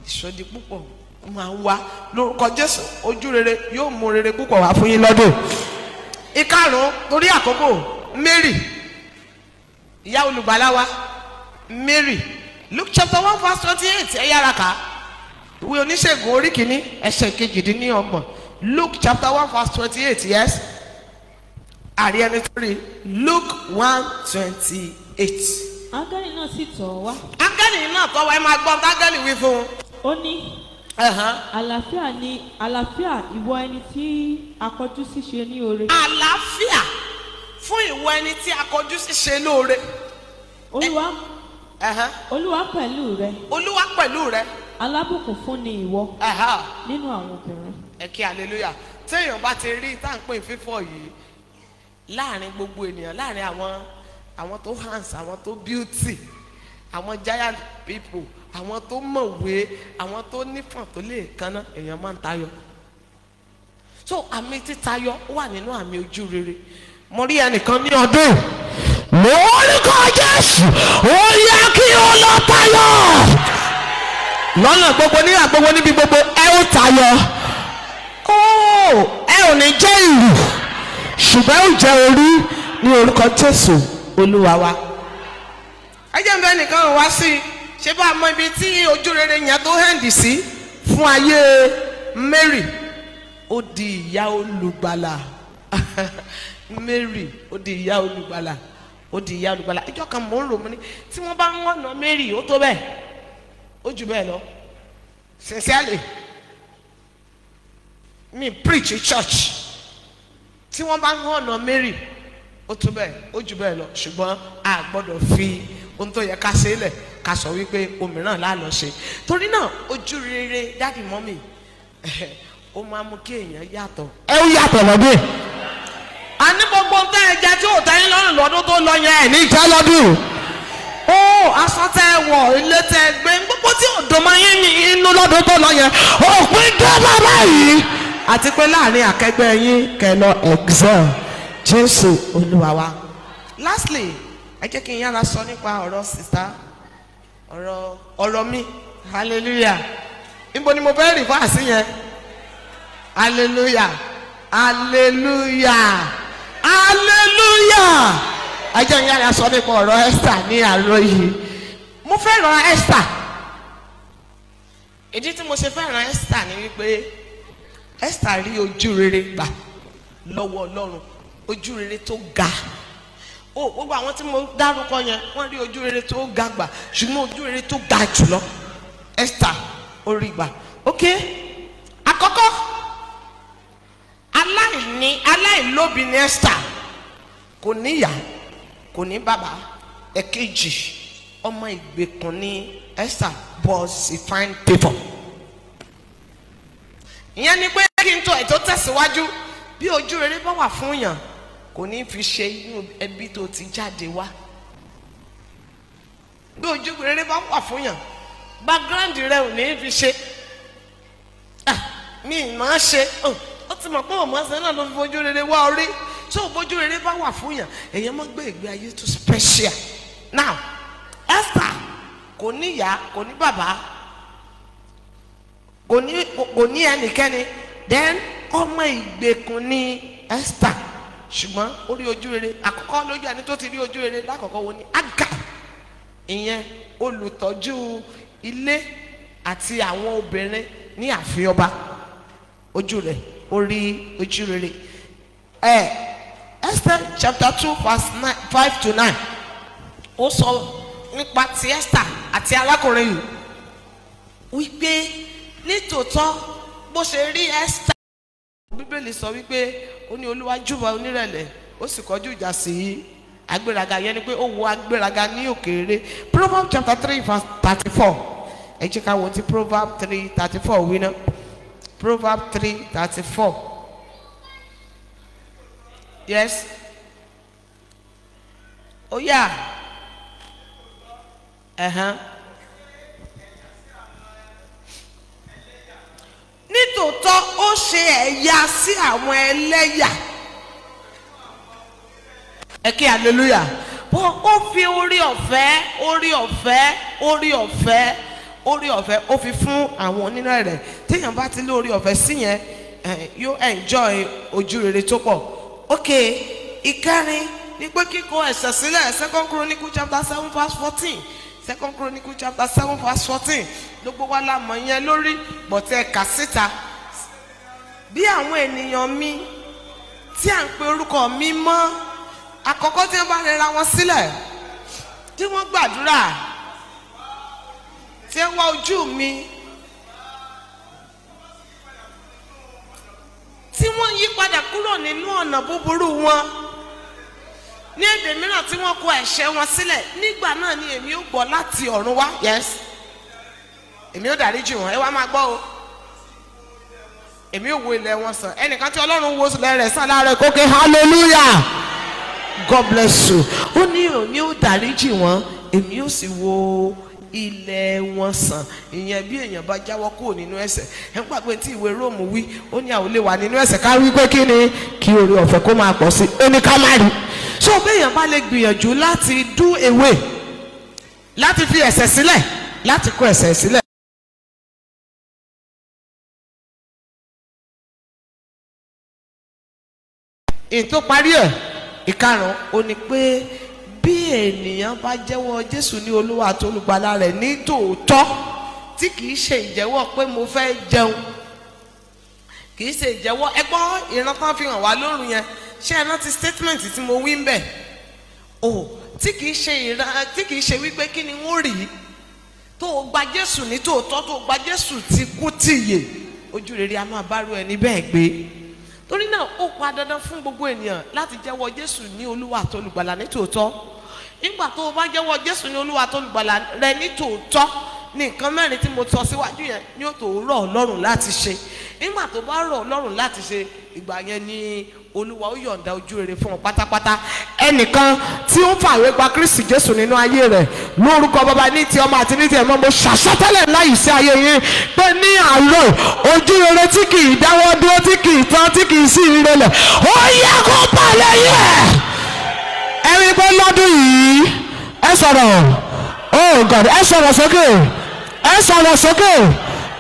ìṣọ́di púpọ̀ ó máa ń wá. lórúkọ Jésù ojú rere yóò mú rere púpọ̀ wá fún yín lọ́dún. ìkarùn-ún torí àkókò, Mary ìyá olùgbàlà wa Mary. Luke chapter 1 verse 28 ẹ yára kà. ìwé oníṣègùn orí kìíní ẹsẹ̀ 28. Luke chapter 1 verse 28. yes. àrí ẹni tó rí Luke 1:28. áńgẹ́lì náà sì tọ̀ ọ́ wá. áńgẹ́lì náà tọ́ wa, ẹ máa gbọ́n áńgẹ́lì wí fún un. ó ní àlàáfíà ìwọ ẹni tí a kọjú sí ṣe ní oore. àlàáfíà fún ìwọ ẹni tí a kọjú sí ṣe lóore. Olúwa pẹ̀lú rẹ. Olúwa pẹ̀lú rẹ. alábùkún fún ni ìwọ nínú àwọn obìnrin. ẹ kí hallelujah. téèyàn bá ti rí tá à ń pè fífọ̀ yìí láàrin gbogbo ènìyàn, láàrin àwọn tó hands, àwọn tó beauty, àwọn giant people, àwọn tó mọ̀wé, àwọn tó nífọ̀n tó lè kanná, èèyàn máa ń tayọ. so àmì títayọ wà nínú àmì ojú rere. mo rí ẹnìkan ní ọdún lórúkọ Jésù ó yá kí ó lọ tayọ lọ́nà gbogbo nígbà gbogbo níbi gbogbo ẹ ó tayọ. ẹ ò ní jẹ́ ìlú ṣùgbọ́n ẹ ó jẹ́ orí ní orúkọ Jésù Olúwa wa. ẹ jẹ́ nbẹ́ nìkan wá sí i ṣé bá a mọ ibi tí ojú rere yẹn tó hẹ́ǹdì sí fún ayé Mary. ó di ìyá olùgbàlà Mary ó di ìyá olùgbàlà ó di ìyá olùgbàlà. ìjọ kan mò ń rò mí ní tí wọ́n bá ń wọ̀nà Mary ó tó bẹ́ẹ̀ ó jù bẹ́ẹ̀ lọ sincerely me preach in church tí wọ́n bá ń wọ̀nà Mary ó tó bẹ́ẹ̀ ó jù bẹ́ẹ̀ lọ ṣùgbọ́n a gbọ́dọ̀ fi ohun tó yẹ ká ṣe lẹ̀ ká sọ wípé òmíràn la lọ ṣe. torí náà ojú rere dáàdì mọ́mì ó máa mú kí èèyàn yàtọ̀. ẹ ó yàtọ̀ lọ́dún. a ní gbogbo ń tẹ́ ẹ jẹ tí ò tẹ́yìn lọ́rùn lọ́dún tó lọ yẹn ẹ̀ ní ìjẹ́ lọ́dún. ó aṣọ tẹ ẹ wọ̀ ilé tẹ ẹ gbé gbogbo tí ò dùn máa yín ní inú lọ́dún tó lọ yẹn òpin dọ́là báyìí. àti pé láàrin akẹgbẹ́ yín kẹ́ lọ excel Jésù Olúwa wa. lastly ẹ jẹ́ kí n yára sọ nípa ọ̀rọ̀ sista ọ̀rọ̀ mi hallelujah. níbo ni mo fẹ́ rí fáàsì yẹn hallelujah hallelujah hallelujah. ẹ jẹ́ n yára sọ nípa ọ̀rọ̀ Esther ní àárọ̀ yìí. mo fẹ́ràn Esther. ìdí tí mo ṣe fẹ́ràn Esther ni wípé Esther rí ojú rere gbà lọ́wọ́ Ọlọ́run, ojú rere tó ga. gbogbo àwọn tí mo dárúkọ yẹn wọ́n rí ojú rere tó ga gbà ṣùgbọ́n ojú rere tó ga jùlọ Esther ó rí gbà. ok àkọ́kọ́ aláìlóbi ni Esther, kò níyà kò ní bàbá. ẹ̀kejì ọmọ ìgbèkùn ni Esther, but she find people. ìyẹn ni pé kí n tó ètò tẹ̀síwájú bí ojú rere bá wà fún yàn kò ní fi ṣe inú ẹbí tó ti jáde wá. bí ojú rere bá wà fún yàn background rẹ ò ní fi ṣe. mi máa ṣe ó ti mọ̀ pé òun máa ṣe náà ló fi ojú rere wá orí. tó bójú rere bá wà fún yàn èèyàn máa gbé ìgbé ayé tó special. now Esther kò ní ìyá kò ní bàbá kò ní ẹnikẹ́ni, then ọmọ ìgbèkùn ni Esther, ṣùgbọ́n ó rí ojú rere. àkọ́kọ́ lójú ẹni tó ti rí ojú rere lákọ̀ọ́kọ́ wo ni Aga, ìyẹn olùtọ́jú ilé àti àwọn obìnrin ní ààfin ọba. ojú rẹ̀ ó rí ojú rere. Esther chapter 2 verse 5 to 9 ó sọ nípa ti Esther àti arákùnrin yìí wípé nítòótọ́ bó ṣe rí Esther, Bíbélì sọ wípé ó ní Olúwa júbà onírẹ̀lẹ̀ ó sì kọjú ìjà sí agbéraga. yẹn ni pé ó wo agbéraga ní òkèèrè. Proverbs chapter 3 verse 34 ẹ jẹ́ ká wo ti Proverbs 3:34 wí náà. Proverbs 3:34 yes ó yá nítòótọ́ ó ṣe ẹ̀yà sí àwọn ẹlẹ́yà. ẹ kí hallelujah. ó fi orí ọ̀fẹ́ ó fi fún àwọn onínú rẹ̀. téèyàn bá ti lé orí ọ̀fẹ́ sí yẹn yóò enjoy ojú rere tó pọ̀. ok ìkẹrin ni pé kíkọ ẹ̀ṣẹ̀ sílẹ̀. 2 Chronicle chapter 7 verse 14 2 Chronicle chapter 7 verse 14 gbogbo wa la mọ̀ yẹn lórí bọ̀tẹ́ ẹ̀ka síta. bí àwọn ènìyàn mi tí à ń pe orúkọ mi mọ́, àkọ́kọ́ tí wọ́n bá rẹra wọn sílẹ̀ tí wọ́n gbàdúrà tí wọ́n wá ojú mi tí wọ́n yí padà kúrò nínú ọ̀nà búburú wọn, ní èdè mìíràn tí wọ́n kọ ẹ̀ṣẹ̀ wọn sílẹ̀, nígbà náà ni èmi ó gbọ́ láti ọ̀run wá. yes èmi ó dáríjì wọn. ẹ wá máa gbọ́ o, èmi ò wo ilẹ̀ wọn sàn. ẹnìkan tí Ọlọ́run wo ilẹ̀ rẹ̀ sàn láàárọ̀ kókè hallelujah, God bless you. ó ní èmi ó dáríjì wọn, èmi ó sì wo ilẹ̀ wọn sàn. Ìyẹn bí èèyàn bá jáwọ́ kúrò nínú ẹ̀ṣẹ̀. Ẹ ń gbàgbé tí ìwé Róòmù wí, ó ní a ò lè wà nínú ẹ̀ṣẹ̀ ká wí pé kí ni kí oore ọ̀fẹ́ kó máa pọ̀ sí, ó ní ká má rí. So béèyàn bá lè gbìyànjú láti do away, láti fi ẹ̀ṣẹ̀ sílẹ̀, láti kó ẹ̀ṣẹ̀ sílẹ̀. Èyí tó parí ẹ̀ ìkarùn ó ní pé bí ènìyàn bá jẹ́wọ́ Jésù ní Olúwa àti olùgbàlà rẹ̀ ní tòótọ́, tí kìí ṣe ìjẹ́wọ́ pé mo fẹ́ jẹun, kìí ṣe ìjẹ́wọ́ ẹgbọ́n ìran kan fi hàn wá lóru yẹn, ṣé ẹ rántí statement tí mo wí ń bẹ̀? Tí kìí ṣe wípé kí ni wọ́n rí tó o gba Jésù ní tòótọ́, tó o gba Jésù ti kú tìyè, ojú rere a máa bá rú ẹni bẹ́ẹ̀ gbé. Torí náà ó pa dandan fún gbogbo ènìyàn láti jẹ́wọ́ Jésù ní Olúwa àti olùgbàlà ní tòótọ́. Nígbà tó o bá jẹ́wọ́ Jésù ní Olúwa àti olùgbàlà rẹ ní tòótọ́, ní nǹkan mẹ́rin tí mo sọ síwájú yẹn ni ó tó rọ̀ ọ́ lọ́rùn láti ṣe. Nígbà tó bá rọ̀ ọ́ lọ́rùn láti ṣe, ìgbà yẹn ni Olúwa ó yọ̀ǹda ojú rere fún ọ pátápátá. Ẹnìkan tí ó ń fàwé gba Kristi Jésù nínú ayé rẹ̀ lórúkọ Baba ní ti Ọmọ àti ní ti Ẹ̀mọ́, mo ṣàsọtẹ́lẹ̀ láyìí sí ayé yín pé ní àárọ̀ ojú rere tí kì í dáwọ́ dúró, tí kì í tán, tí kì í sí ìrẹ̀lẹ̀, ó yẹ kó balẹ̀ yẹ. Ẹ rí i pé lọ́dún yìí ẹ sọ̀rọ̀, oh God, ẹ sọ̀rọ̀ sókè, ẹ sọ̀rọ̀ sókè,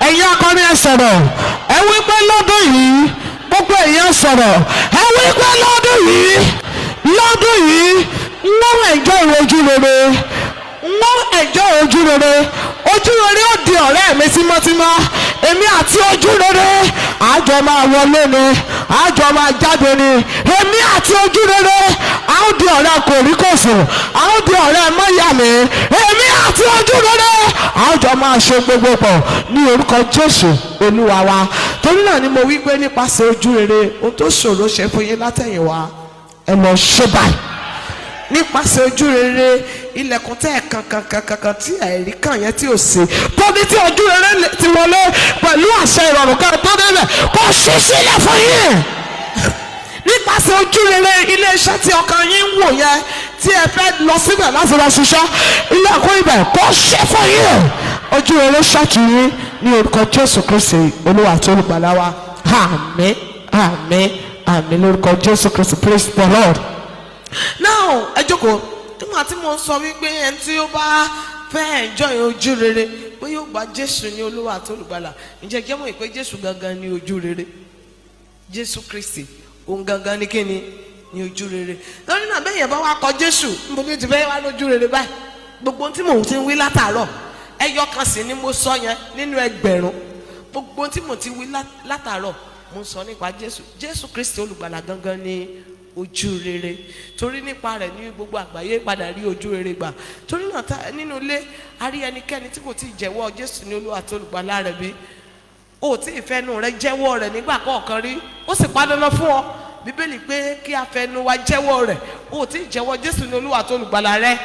ẹ̀yin akọrin ẹ sọ̀rọ̀, ẹ wí pé lọ́dún yìí gbogbo èèyàn sọ̀rọ̀, ẹ wí pé lọ́dún yìí wọ́n ẹ̀jọ́ ojú rere, wọ́n ẹ̀jọ́ ojú rere. Ojú rere ó di ọ̀rẹ́ mi tímọ́tímọ́, èmi àti ojú rere àjọ máa wọlé ni, àjọ máa jáde ni, èmi àti ojú rere a ó di ọ̀rẹ́ kòríkòsùn, a ó di ọ̀rẹ́ mọ́yàmí, èmi àti ojú rere àjọ máa ṣe gbogbo pọ̀ ní orúkọ Jésù Olúwa wa. Torí náà ni mo wí pé nípasẹ̀ ojú rere ohun tó ṣòro ṣe fún yín látẹ̀yìnwá ẹ lọ ṣe báyìí. Nípasẹ̀ ojú rere ilẹ̀kùn tẹ́ ẹ̀ kankan tí ẹ̀rí kan yẹn tí ò sí, tóbi tí ojú rere ti wọlé pẹ̀lú àṣẹ ìrọ̀rùn kan tó débẹ̀ kó ṣí sílẹ̀ fún yín. Nípasẹ̀ ojú rere ilé-iṣẹ́ tí ọkàn yín ń wò yẹn tí ẹ fẹ́ lọ síbẹ̀ láti lọ ṣiṣẹ́, ilẹ̀kùn ibẹ̀ kó ṣí fún yín. Ojú rere ṣọ́ọ̀tì yín ní orúkọ Jésù Kristi Olúwa àti olùgbàlà wa. Àmín, àmín, àmín lórúkọ Jésù Kristi. Praise the Lord. Now ẹ jókòó. Nígbà tí mo sọ wípé ẹni tí ó bá fẹ́ enjoy ojú rere pé yóò gba Jésù ní Olúwa àti olùgbàlà, ǹjẹ́ jẹ́ mọ̀ pé Jésù gangan ní ojú rere? Jésù Kristi òun gangan ní kíni? Ní ojú rere. Lórí náà bẹ́ẹ̀ yẹn bá wá kọ Jésù níbo ni ó ti fẹ́ wá lójú rere báyìí? Gbogbo tí mò ń ti wí látàárọ̀ ẹyọ kan sì ni mo sọ yẹn nínú ẹgbẹ̀rún. Gbogbo tí mo ti wí látàárọ̀ mo sọ nípa Jésù. Jésù Kristi olùgbàlà gangan ní ojú rere. Torí nípa rẹ̀ ní gbogbo àgbáyé padà rí ojú rere gbà. Torí náà nínú ilé a rí ẹnikẹ́ni tí kò tí ì jẹ́wọ́ Jésù ní Olúwa àti olùgbàlà rẹ̀ bí o tí ìfẹ́nu rẹ̀ jẹ́wọ́ rẹ̀ nígbà kọ̀ọ̀kan rí, ó sì padà lọ fún ọ. Bíbélì pé kí a fẹnu wa jẹ́wọ́ rẹ̀, o tí ì jẹ́wọ́ Jésù ní Olúwa àti olùgbàlà rẹ̀,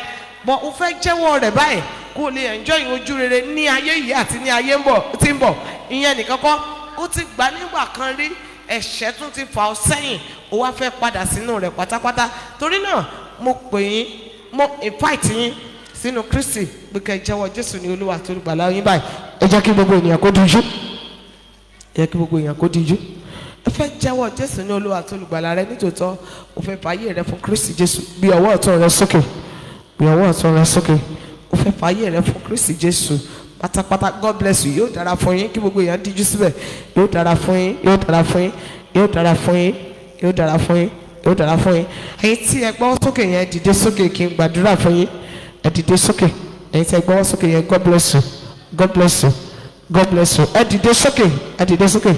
bọ́ o fẹ́ jẹ́wọ́ rẹ̀ báyìí kó o lè enjoy ojú rere ní ayé yìí àti ní ayé tí ń bọ̀. Ìyẹn nìkan kọ́, ó ti gbà nígbà kan rí, ẹ̀ṣẹ̀ tún ti fà ọ́ sẹ́yìn, ó wá fẹ́ padà sínú rẹ̀ pátápátá. Torí náà mo pè yín, mo invite yín sínú Kristi pé kẹ́ jẹ́wọ́ Jésù ní Olúwa àti olùgbàlà yín báyìí. Ẹ jẹ́ kí gbogbo ènìyàn kó dijú, ẹ jẹ́ kí gbogbo ènìyàn kó dijú. Ẹ fẹ́ jẹ́wọ́ Jésù ní Olúwa àti olùgbàlà rẹ nítòótọ́, o fẹ́ fàyè rẹ fún Kristi Jésù. Gbé ọwọ́ ọ̀tún rẹ sókè, gbé ọwọ́ ọ̀tún rẹ sókè. O fẹ́ fàyè rẹ fún Kristi Jésù pátápátá. God bless you. Yóò dára fún yín, kí gbogbo èèyàn díjú síbẹ̀. Yóò dára fún yín, yóò dára fún yín, yóò dára fún yín, yóò dára fún yín, yóò dára fún yín. Ẹ̀yin tí ẹ gbọ́wọ́ sókè yẹn dìde sókè kí n gbàdúrà fún yín. Ẹ dìde sókè. Ẹ̀yin tí ẹ gbọ́wọ́ sókè yẹn, God bless you, God bless you, God bless you. Ẹ dìde sókè, ẹ dìde sókè,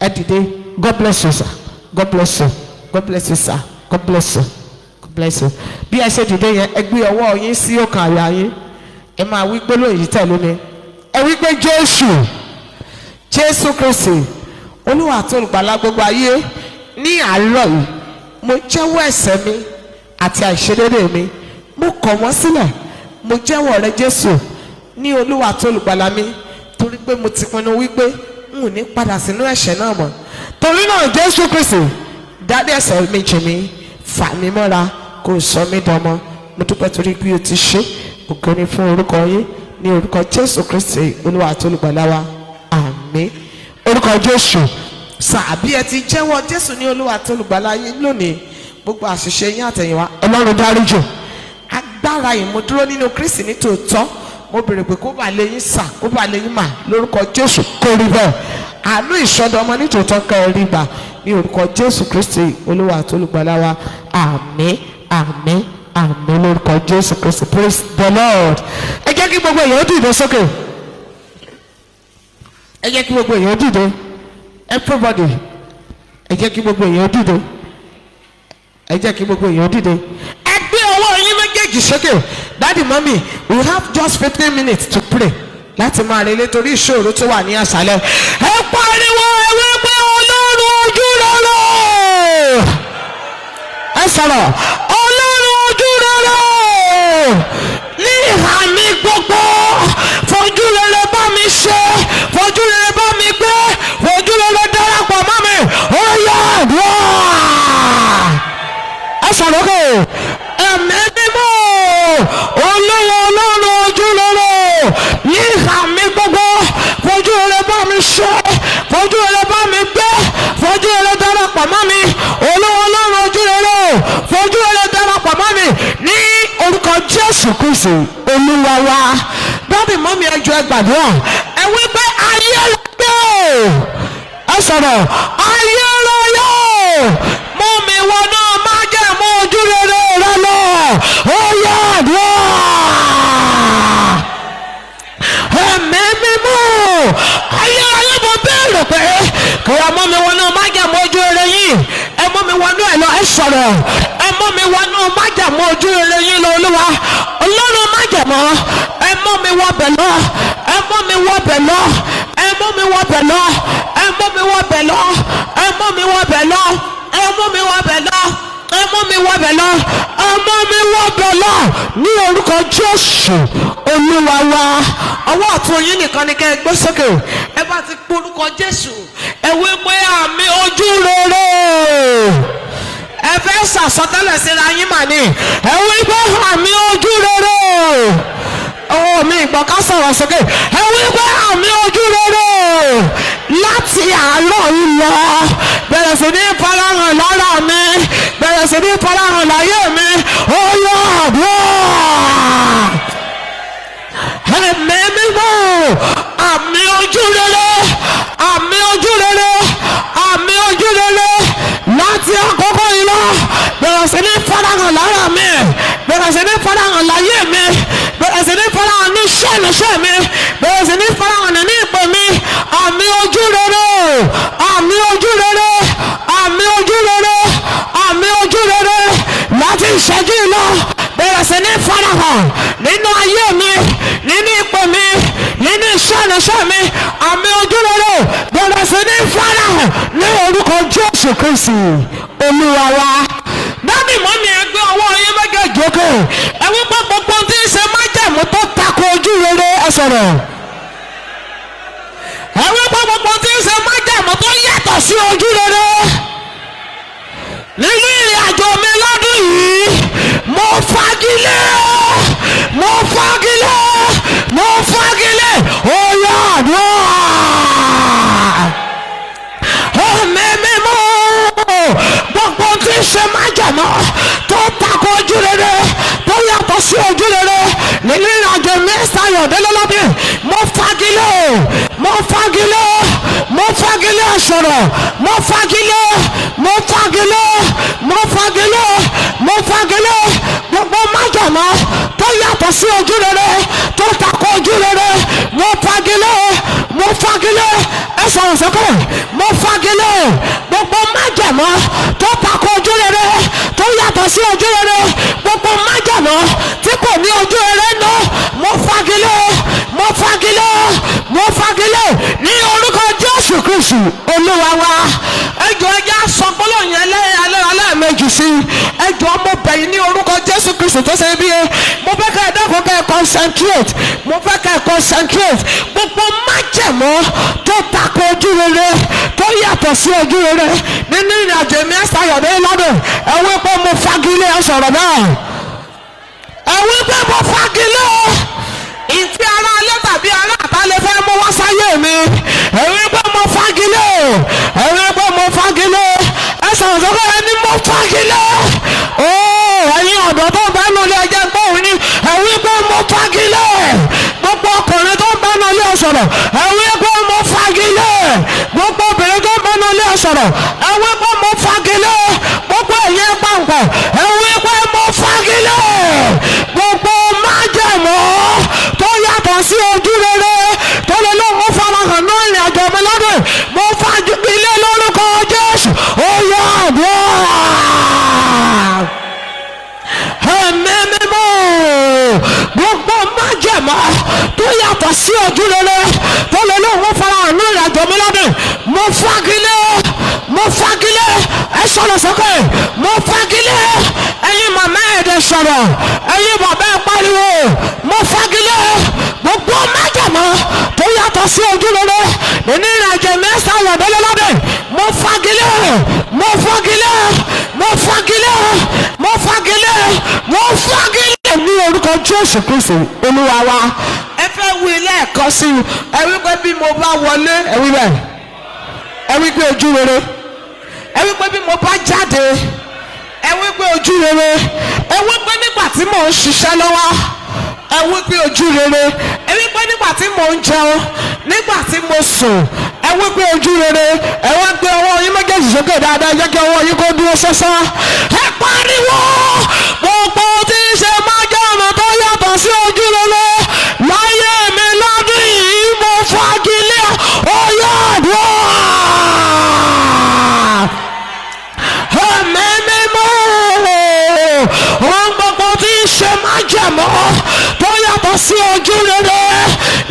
ẹ dìde. God bless you sir, God bless you, God bless you sir, God bless you, God bless you. Bí ẹ ṣe dìde yẹn, ẹ gbé ọwọ́ yín sí ọkàn àyà yín. Ẹ máa wí pé lóyìn tẹ̀lé mi. Ẹ wí pé Jésù Kristi Olúwa àti olùgbàlà gbogbo ayé, ní àárọ̀ yìí mo jẹ́wọ́ ẹ̀ṣẹ̀ mi àti àìṣedéédé mi, mo kọ̀ wọ́n sílẹ̀, mo jẹ́wọ́ rẹ Jésù ní Olúwa àti olùgbàlà mi, torí pé mo ti pinnu wípé n ò ní padà sínú ẹ̀ṣẹ̀ náà mọ́. Torí náà Jésù Kristi dárí ẹ̀ṣẹ̀ mi jì mí, fà mí mọ́ra, kó sọ mí dọmọ. Mo dúpẹ́ torí pé o ti ṣe. Ògo ni fún orúkọ yín ní orúkọ Jésù Kristi Olúwa àti Olùgbàlà wa àmín. Orúkọ Jésù. Sàbí ẹ ti jẹ́wọ́ Jésù ní Olúwa àti Olùgbàlà yín lónìí, gbogbo àṣìṣe yín àtẹ̀yìnwá Ọlọ́run dáríjì. Agbára ìmúdúró nínú Kristi ní tòótọ́, mo bèrè pé kó bá lè yín sà, kó bá lè yín mà lórúkọ Jésù kó rí bẹ́ẹ̀. Àánú ìsọdọmọ ní tòótọ́ kẹ́ ẹ rí gbà ní orúkọ Jésù Kristi Olúwa àti Olùgbàlà wa àmín àmín àmín lórúkọ Jésù Kristi. Praise the Lord. Ẹ jẹ́ kí gbogbo èèyàn dìde sókè. Ẹ jẹ́ kí gbogbo èèyàn dìde. Everybody. Ẹ jẹ́ kí gbogbo èèyàn dìde. Ẹ jẹ́ kí gbogbo èèyàn dìde. Ẹ gbé ọwọ́ yín méjèèjì sókè. Daddy, mommy, we have just 15 minutes to pray. Láti máa relé torí ìṣòro tó wà ní àṣálẹ́. Ẹ pariwo ewé pé Ọlọ́run ojú rere. Ẹ sọ̀rọ̀. Ọlọ́run ojú rere. Ní ìhà mi gbogbo. Fojú rere bá mi ṣe. Fojú rere bá mi gbé. Fojú rere darapọ̀ mọ́ mi. Ó yá àdúrà. Ẹ sọ̀rọ̀ kò. Ẹ̀mí mímọ́. Olówó Ọlọ́run ojú rere. Ní ìhà mi gbogbo. Fojú rere bá mi ṣe. Fojú rere bá mi gbé. Fojú rere darapọ̀ mọ́ mi. Olówó Ọlọ́run ojú rere. Fojú rere darapọ̀ mọ́ mi. Ní orúkọ Jésù Kristi Olúwa wa. Dábì mọ́mí ẹ jọ̀ọ́ ẹ gbàdúrà. Ẹ wí pé ayé láyé. Ẹ sọ̀rọ̀. Ayé láyé. Mú mi wọnú májẹ̀mú ojú rere rẹ lọ. Ó yá àdúrà. Ẹ̀mí mímọ́. Ayé láyé mo béèrè pé kí wọ́n mú mi wọnú májẹ̀mú ojú rere yìí. Ẹ mú mi wọnú ẹ̀ lọ. Ẹ sọ̀rọ̀. Ẹ mú mi wọnú májẹ̀mú ojú rere yìí lọ Olúwa. Ọlọ́run májẹ̀mú. Ẹ mú mi wọ bẹ̀ lọ. Ẹ mú mi wọ bẹ̀ lọ. Ẹ mú mi wọ bẹ̀ lọ. Ẹ mú mi wọ bẹ̀ lọ. Ẹ mú mi wọ bẹ̀ lọ. Ẹ mú mi wọ bẹ̀ lọ. Ẹ mú mi wọ bẹ̀ lọ. Ẹ mú mi wọ bẹ̀ lọ. Ní orúkọ Jésù Olúwa wa. Ọwọ́ ọ̀tún yín nìkan ni kẹ́ ẹ gbé sókè. Ẹ bá ti porúkọ Jésù. Ẹ wí pé àmì ojú rere. Ẹ fẹ́ sàsọtẹ́lẹ̀ síra yín mà ní. Ẹ wí pé àmì ojú rere. Mi ìgbọ́ ká sọ̀rọ̀ sókè. Ẹ wí pé àmì ojú rere. Láti àárọ̀ yìí lọ. Bẹ̀rẹ̀ sí ní farahàn lára mi. Bẹ̀rẹ̀ sí ní farahàn láyé mi. Ó yá àdúrà. Ẹ̀mí mímọ́. Àmì ojú rere. Àmì ojú rere. Àmì ojú rere. Láti àkókò yìí lọ. Bẹ̀rẹ̀ sí ní farahàn lára mi. Bẹ̀rẹ̀ sí ní farahàn láyé mi. Bẹ̀rẹ̀ sí ní farahàn ní iṣẹ́ mi. Bẹ̀rẹ̀ sí ní farahàn ní ipò mi. Àmì ojú rere. Àmì ojú rere. Àmì ojú rere. Àmì ojú rere. Láti ìṣẹ́jú lọ. Bẹ̀rẹ̀ sí ní farahàn nínú ayé mi. Nínú ipò mi. Nínú iṣẹ́ mi. Àmì ojú rere. Bẹ̀rẹ̀ sí ní farahàn ní orúkọ Jésù Kristi Olúwa wa. Dábì mọ́mí ẹgbẹ́ ọwọ́ yín méjèèjì òkè. Ẹ wí pé gbogbo tí ń ṣe májẹ̀mú tó tako ojú rere ẹ sọ̀rọ̀. Ẹ wí pé gbogbo tí ń ṣe májẹ̀mú tó yàtọ̀ sí ojú rere. Nínú ìrìn àjò mi lọ́dún yìí, mo fagilé. Mo fagilé. Mo fagilé. Ó yá àdúrà. Ẹ̀mí mímọ́. Gbogbo tí ń ṣe májẹ̀mú tó tako ojú rere tó yàtọ̀ sí ojú rere nínú ìrìnàjò mẹ́sà ayọ̀dẹ́lẹ́ lọ́dún mo fagilé. Mo fagilé. Mo fagilé sọ̀rọ̀. Mo fagilé. Mo fagilé. Mo fagilé. Mo fagilé. Gbogbo májẹ̀mú tó yàtọ̀ sí ojú rere tó tako ojú rere mo fagilé. Mo fagilé. Ẹ sọ̀rọ̀ sókè. Mo fagilé. Gbogbo májẹ̀mú tó tako ojú rere tó yàtọ̀ sí ojú rere gbogbo májẹ̀mú tí kò ní ojú rere náà mo fagilé. Mo fagilé. Mo fagilé ní orúkọ Jésù Kristi Olúwa wa. Ẹjọ́ ẹjẹ́ sọ gbólóhùn yẹn lẹ́ẹ̀mejì sí. Ẹjọ́ mo bẹ̀yìn ní orúkọ Jésù Kristi tó ṣe bí e. Mo fẹ́ ká ẹ dákun ká ẹ concentrate. Mo fẹ́ ká ẹ concentrate. Gbogbo májẹ̀mú tó tako ojú rere tó yàtọ̀ sí ojú rere nínú ìrìnàjò mi ẹ̀sà ayọ̀dẹ́ lọ́dún. Ẹ wí pé mo fagilé ẹ sọ̀rọ̀ náà. Ẹ wí pé mo fagilé. Ìtì ara sọ̀rọ̀ ẹ wí pé mo fagilé gbogbo ẹ̀yẹ pàǹpọ̀ ẹ wí pé mo fagilé gbogbo májẹ̀mú tó yàtọ̀ sí ojú rere tó lè lóun farahàn náà ìrìn àjò mi lọ́dún mo fagilé lórúkọ Jésù ó yá àdúrà ẹ̀mí mímọ́ gbogbo májẹ̀mú tó yàtọ̀ sí ojú rere tó lè lóun farahàn náà ìrìn àjò mi lọ́dún mo fagilé ẹ sọ̀rọ̀ sókè mo fagilé ẹ̀yin màmá ẹ̀dẹ̀ sọ̀rọ̀ ẹ̀yin bàbá ẹ̀ pariwo mo fagilé gbogbo májẹ̀mú tó yàtọ̀ sí ojú rere nínú ìrìnàjò mẹ́sàn-án lọ́dọ́lọ́ lọ́dẹ̀ mo fagilé mo fagilé mo fagilé mo fagilé mo fagilé ní orúkọ Jésù Kristi Olúwa wa. ẹ fẹ́ wí lẹ́ẹ̀kan sí i ẹ wí pé bí mo bá wọlé ẹ wí bẹ́ẹ̀ ẹ wí pé ojú rere ẹ wí pé bí mo bá jáde ẹ wí pé ojú rere ẹ wí pé nígbà tí mò ń ṣiṣẹ́ lọ́wọ́ ẹ wí pé ojú rere ẹ wí pé nígbà tí mò ń jẹun nígbà tí mo sùn ẹ wí pé ojú rere ẹ wá gbé ọwọ́ yín méjèèjì sókè dáadáa jẹ́ kí ọwọ́ yín kó dúró sọ́sọ́ ẹ pariwo gbogbo tí ń ṣe májẹ̀mú tó yàtọ̀ sí ojú rere láyé mi lọ́dún yìí mo fagilé ó yá àdúrà. Ẹ̀mí mímọ́ ohun gbogbo tí ń ṣe májẹ̀mú tó yàtọ̀ sí ojú rere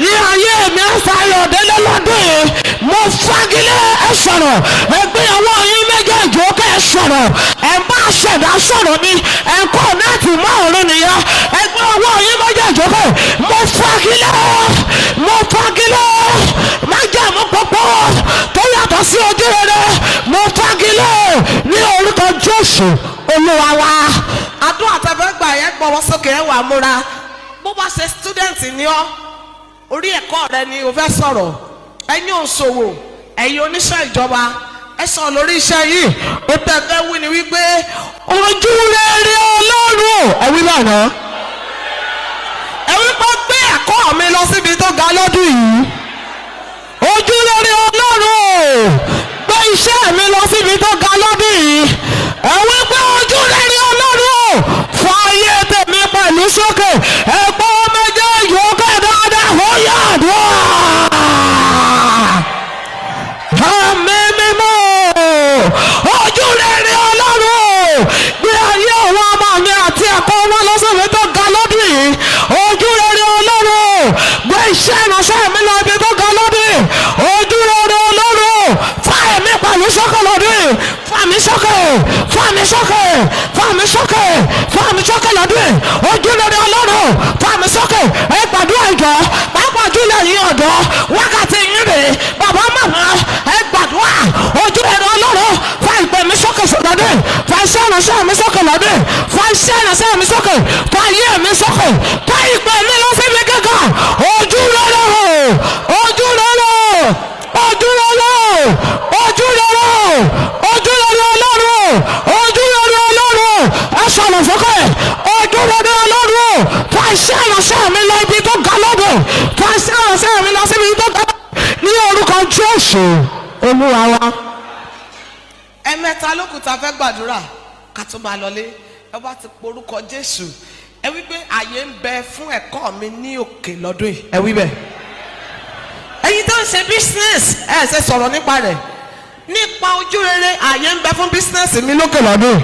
ní ayé mi àfàyọ̀ délé lọ́dún yìí mo fagilé ẹ sọ̀rọ̀ ẹgbẹ́ ọwọ́ yín méjèèjì ó kẹ́ ẹ sọ̀rọ̀ ẹ bá ṣẹ̀dá sọ̀rọ̀ ni ẹ kọ́ nẹ́ẹ̀tì mọ́ ọ̀run nìyẹn ẹgbẹ́ ọwọ́ yín méjèèjì ó kẹ́ mo fagilé májẹ̀mú púpọ̀ tó yàtọ̀ sí ojú rere mo fagilé ní orúkọ Jésù Olúwa wa. àdúrà tẹ́fẹ́ gbà yẹn gbọ́wọ́ sókè ẹ̀ wà múra bó bá ṣe student ni ọ́ orí ẹ̀kọ́ rẹ ni o fẹ́ sọ̀rọ̀ ẹ̀yin òṣòwò ẹ̀yin oníṣẹ́ ìjọba ẹ sọ lórí iṣẹ́ yìí ó tẹ̀fẹ́ wí ni wípé ojú rere Ọlọ́run ẹ wí lànà ẹ wí pé gbé ẹ̀kọ́ mi lọ síbi tó ga lọ́dún yìí ojú rere Ọlọ́run gbé iṣẹ́ mi lọ síbi tó ga lọ́dún yìí ẹ wí pé ojú rere Ọlọ́run fún ayé tèmi pẹ̀lú sókè ẹ̀pọ̀ méjèèjì ó kẹ́ dáadáa ó yá àdúrà. Ẹ̀mí mímọ́ ojú rere Ọlọ́run gbé ayé àwọn ọmọ mi àti ẹ̀kọ́ wọn lọ síbi tó ga lọ́dún yìí ojú rere Ọlọ́run gbé iṣẹ́ ìránṣẹ́ mi lọ ibi tó ga lọ́dún yìí ojú rere Ọlọ́run fà mí pẹ̀lú sókè lọ́dún yìí fà mí sókè fà mí sókè fà mí sókè fà mí sókè lọ́dún yìí ojú rere Ọlọ́run fà mí sókè ẹ gbàdúrà ìjọ pàápàá jùlọ yìí ọ̀dọ́ wákàtí yín rèé bàbá màmá ẹ gbàdúrà ojú rere Ọlọ́run fà ìpè mi sókè lọ́dún yìí fà iṣẹ́ ìránṣẹ́ mi sókè lọ́dún yìí fà iṣẹ́ ìránṣẹ́ mi sókè fà ayé mi sókè fà ìpè mi lọ sí mi gángan ojú rere ojú rere ojú rere ojú rere ojú rere Ọlọ́run ojú rere Ọlọ́run ẹ sọ̀rọ̀ sókè ojú rere Ọlọ́run fà iṣẹ́ ìránṣẹ́ mi lọ ibi tó ga lọ́dún fà iṣẹ́ ìránṣẹ́ mi lọ sí ibi tó ga ní orúkọ Jésù Olúwa wa. ẹ̀mẹ́ta lókùtà fẹ́ gbàdúrà ká tó máa lọlé ẹ bá ti porúkọ Jésù ẹ wí pé àyè ń bẹ fún ẹ̀kọ́ mi ní òkè lọ́dún yìí ẹ wí bẹ́ẹ̀. ẹ̀yin tó ń ṣe business ẹ ṣe sọ̀rọ̀ nípa rẹ̀ nípa ojú rere àyè ń bẹ fún business mi lókè lọ́dún yìí.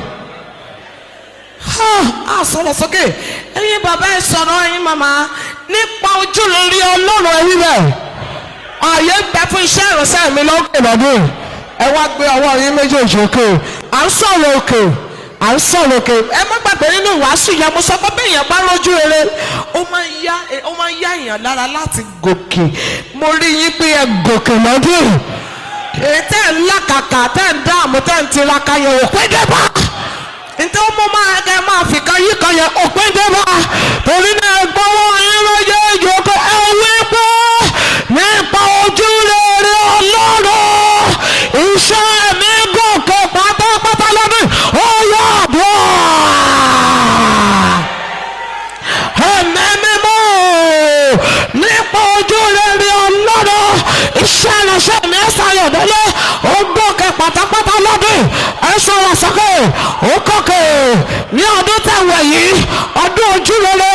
sọ̀rọ̀ sókè ẹ̀yin bàbá ẹ sọ̀rọ̀ ẹ̀yin màmá nípa ojú rere Ọlọ́run ẹ wí bẹ́ẹ̀ àyè ń bẹ fún iṣẹ́ ìránṣẹ́ mi lókè lọ́dún yìí ẹ wá gbé ọwọ́ yín méjèèjì òkè à ń sọ̀rọ̀ òkè à ń sọ̀rọ̀ òkè ẹ má gbàgbé nínú ìwàásù yẹn mo sọ pé bí èèyàn bá lójú rere ó máa ń yá èèyàn lára láti gòkè mo rí yín pé ẹ gòkè lọ́dún èyí tẹ́ ń lákàkà tẹ́ ń dáàmú tẹ́ ń tiraka yẹn òpin dé bá nítorí mo máa fi kan yí kan yẹn òpin dé bá torí náà gbọ́wọ́ yín méjèèjì òkè ẹ wí pé nípa ojú rere Ọlọ́run iṣẹ́ mi gòkè pátápátá lọ́dún ó yá àdúrà. Ẹ̀mí mímọ́ nípa ojú rere Ọlọ́run iṣẹ́ ìránṣẹ́ mi ẹ̀sán ayọ̀dẹ́lẹ́ ó gòkè pátápátá lọ́dún ẹ sọ̀rọ̀ sókè ó gòkè ní ọdún tẹ̀wẹ̀ yìí ọdún ojú rere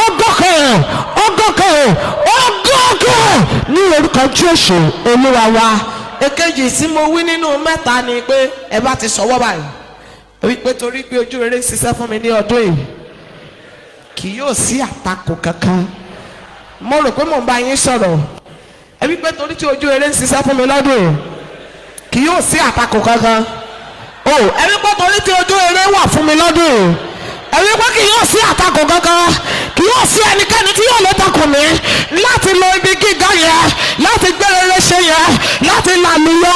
ó gòkè ó gòkè ó gòkè ní orúkọ Jésù Olúwa wa. èkejì tí mo wí nínú mẹ́ta ni pé ẹ bá ti sọ̀wọ́ báyìí wípé torí pé ojú rere ń ṣiṣẹ́ fún mi ní ọdún yìí kì yóò sí àtakò kankan. mo rò pé mò ń bá yín sọ̀rọ̀ ẹ wípé torí tí ojú rere ń ṣiṣẹ́ fún mi lọ́dún yìí kì yóò sí àtakò kankan. o ẹ wípé torí tí ojú rere wà fún mi lọ́dún yìí ẹ wípé kì yóò sí àtakò kankan kì yóò sí ẹnikẹ́ni tí yóò lè takò mí láti lọ ibi gíga yẹn láti gbé rere ṣe yẹn láti làlùyọ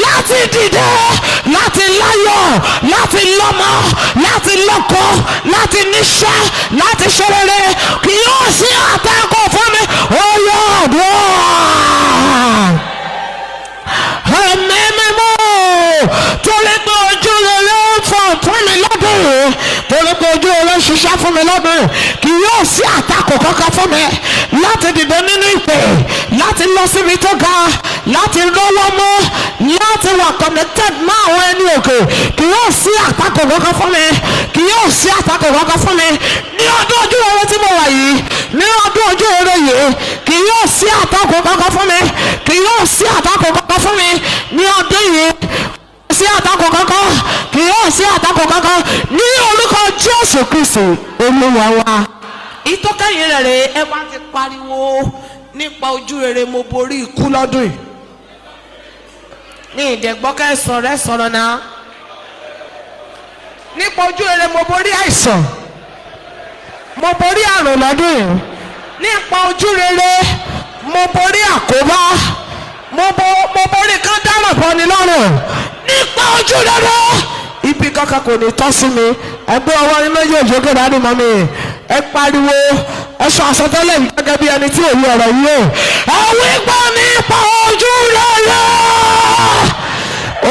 láti dìde láti láyọ̀ láti lọ́mọ láti lọ́kọ láti níṣẹ́ láti ṣe rere kì yóò sí àtakò fún mi ó yọ ọdún ẹ̀mí mímọ́ torí pé ojú rere fún mi lọ́dún yìí torí pé ojú rere ṣiṣẹ́ fún mi lọ́dún yìí kì yóò sí àtakò kankan fún mi láti dìde nínú ìpè láti lọ síbi tó ga láti lọ́wọ́ mọ́ láti wà connected mọ́ àwọn ẹni òkè kì yóò sí àtakò kankan fún mi kì yóò sí àtakò kankan fún mi ní ọdún ojú rere tí mo wà yìí ní ọdún ojú rere yìí kì yóò sí àtakò kankan fún mi kì yóò sí àtakò kankan fún mi ní ọdún yìí sí àtakò kankan kì yóò sí àtakò kankan ní orúkọ Jésù Kristi Olúwa wa. ìtọ́kẹ́yìn rẹ̀ ẹ bá ti pariwo nípa ojú rere mo borí ikú lọ́dún yìí ní ìdẹ̀gbọ́kẹ́ sọ̀rọ̀ náà nípa ojú rere mo borí àìsàn mo borí àrùn lọ́dún yìí nípa ojú rere mo borí àkóbá mo borí kán dáràn bọ́ni lọ́rùn nípa ojú rere ibi kankan kò ní tọ́ sí mi ẹgbẹ́ ọwọ́ ní méjèèjì ó kéde àdìmọ́ mi ẹ pariwo ẹ sọ àsọtẹ́lẹ̀ yìí gẹ́gẹ́ bí ẹni tí èyí ọ̀rọ̀ yìí o ẹ wí gbọ́ nípa ojú rere